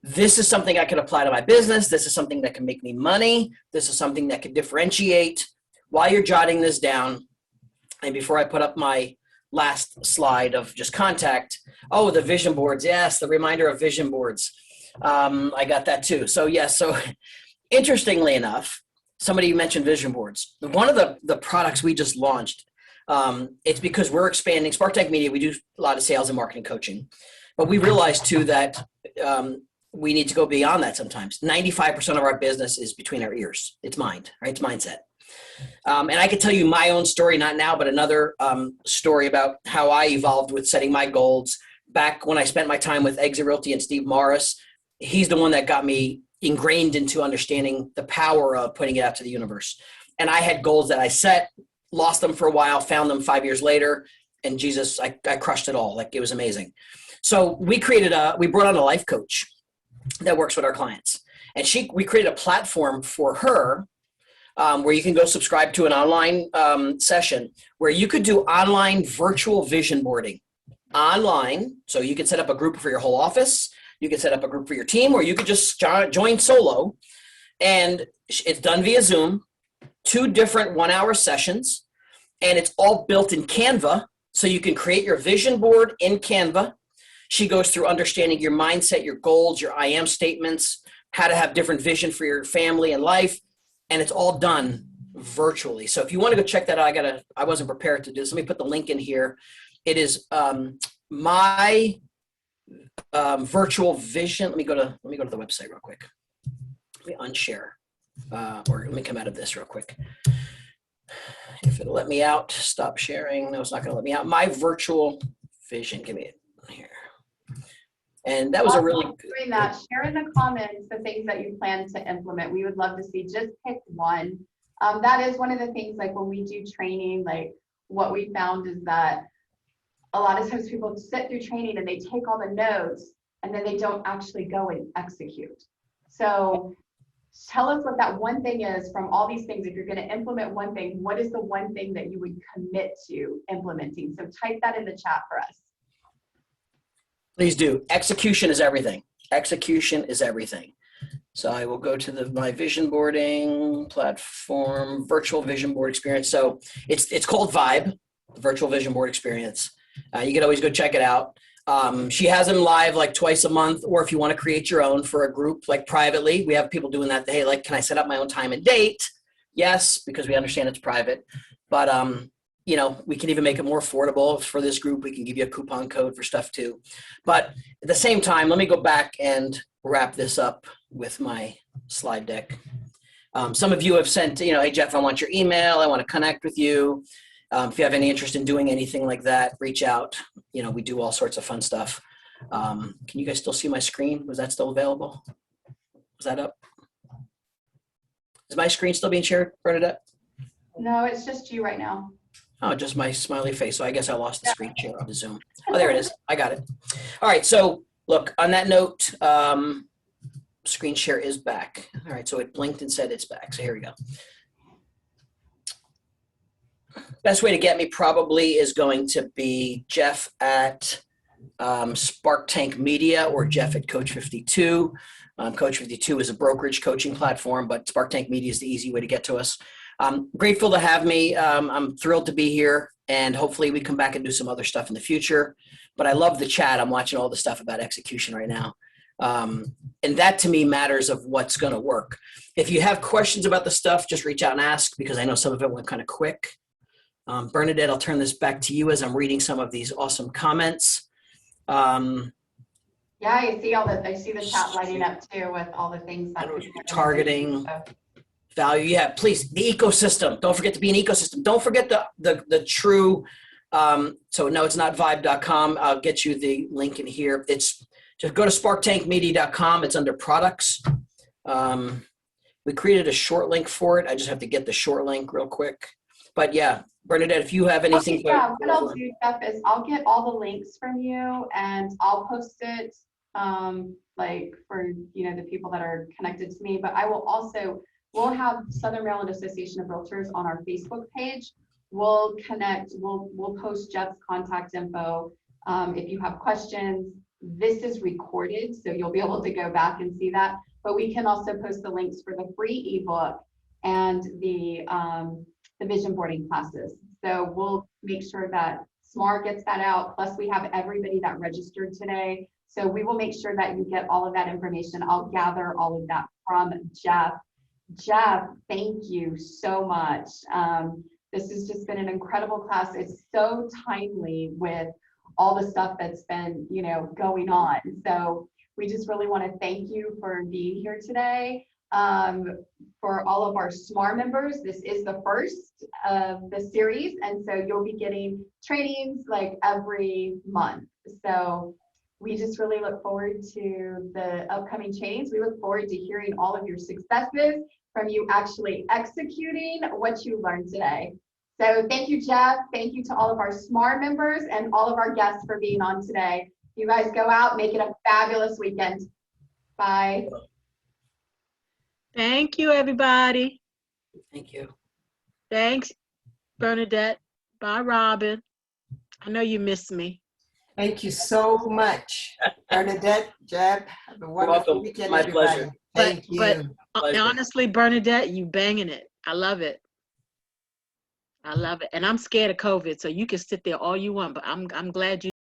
this is something I could apply to my business. This is something that can make me money. This is something that could differentiate. While you're jotting this down, and before I put up my last slide of just contact. Oh, the vision boards. Yes, the reminder of vision boards. I got that too. So yes, so interestingly enough, somebody mentioned vision boards. One of the products we just launched It's because we're expanding. Spark Tank Media, we do a lot of sales and marketing coaching, but we realized too that we need to go beyond that sometimes. 95% of our business is between our ears. It's mind, right? It's mindset. And I could tell you my own story, not now, but another story about how I evolved with setting my goals. Back when I spent my time with Exit Realty and Steve Morris, he's the one that got me ingrained into understanding the power of putting it out to the universe. And I had goals that I set, lost them for a while, found them 5 years later, and Jesus, I crushed it all. Like, it was amazing. So we brought on a life coach that works with our clients. And we created a platform for her where you can go subscribe to an online session where you could do online virtual vision boarding online. So you can set up a group for your whole office. You can set up a group for your team, or you could just join solo. And it's done via Zoom, 2 different 1-hour sessions, and it's all built in Canva. So you can create your vision board in Canva. She goes through understanding your mindset, your goals, your I am statements, how to have different vision for your family and life. And it's all done virtually. So if you want to go check that out, I wasn't prepared to do this. Let me put the link in here. It is my virtual vision. Let me go to the website real quick. Let me unshare, or let me come out of this real quick. If it'll let me out, stop sharing. No, it's not going to let me out. My virtual vision. Give me it here. And that was a really doing that. Share in the comments the things that you plan to implement. We would love to see. Just pick one. That is one of the things. Like when we do training, like what we found is that a lot of times people sit through training and they take all the notes and then they don't actually go and execute. So tell us what that one thing is from all these things. If you're going to implement one thing, what is the one thing that you would commit to implementing? So type that in the chat for us. Please do. Execution is everything. Execution is everything. So I will go to my vision boarding platform, virtual vision board experience. So it's called Vibe, the virtual vision board experience. You can always go check it out. She has them live like twice a month, or if you want to create your own for a group, like privately, we have people doing that. Hey, like, can I set up my own time and date? Yes, because we understand it's private, but you know, we can even make it more affordable for this group. We can give you a coupon code for stuff too. But at the same time, let me go back and wrap this up with my slide deck. Some of you have sent, you know, hey, Jeff, I want your email. I want to connect with you. If you have any interest in doing anything like that, reach out. You know, we do all sorts of fun stuff. Can you guys still see my screen? Was that still available? Was that up? Is my screen still being shared, Bernadette? No, it's just you right now. Oh, just my smiley face. So I guess I lost the screen share of the Zoom. Oh, there it is. I got it. All right. So look, on that note, screen share is back. All right. So it blinked and said it's back. So here we go. Best way to get me probably is going to be Jeff at Spark Tank Media or Jeff at Coach 52. Coach 52 is a brokerage coaching platform, but Spark Tank Media is the easy way to get to us. Grateful to have me. I'm thrilled to be here, and hopefully we come back and do some other stuff in the future. But I love the chat. I'm watching all the stuff about execution right now. And that to me matters of what's going to work. If you have questions about the stuff, just reach out and ask, because I know some of it went kind of quick. Bernadette, I'll turn this back to you as I'm reading some of these awesome comments. Yeah, I see the chat lighting up too with all the things that targeting. Value. Yeah, please. The ecosystem. Don't forget to be an ecosystem. Don't forget the true. So no, it's not vibe.com. I'll get you the link in here. It's just go to sparktankmedia.com. It's under products. We created a short link for it. I just have to get the short link real quick. But yeah, Bernadette, if you have anything. Okay, yeah, what I'll do, Jeff, is I'll get all the links from you and I'll post it like for, you know, the people that are connected to me, but I will also, we'll have Southern Maryland Association of Realtors on our Facebook page. We'll connect, we'll post Jeff's contact info. If you have questions, this is recorded, so you'll be able to go back and see that. But we can also post the links for the free ebook and the vision boarding classes. So we'll make sure that SMART gets that out. Plus we have everybody that registered today. So we will make sure that you get all of that information. I'll gather all of that from Jeff. Jeff, thank you so much. This has just been an incredible class. It's so timely with all the stuff that's been, you know, going on. So we just really want to thank you for being here today. For all of our SMAR members, this is the first of the series, and so you'll be getting trainings like every month. So we just really look forward to the upcoming trainings. We look forward to hearing all of your successes from you actually executing what you learned today. So thank you, Jeff. Thank you to all of our SMAR members and all of our guests for being on today. You guys go out, make it a fabulous weekend. Bye. Thank you, everybody. Thank you. Thanks, Bernadette. Bye, Robin. I know you missed me. Thank you so much, Bernadette, Jeb. Have a wonderful welcome. weekend, My everybody. pleasure. Thank But you. Pleasure. honestly, Bernadette, you banging it. I love it. I love it. And I'm scared of COVID, so you can sit there all you want, but I'm glad you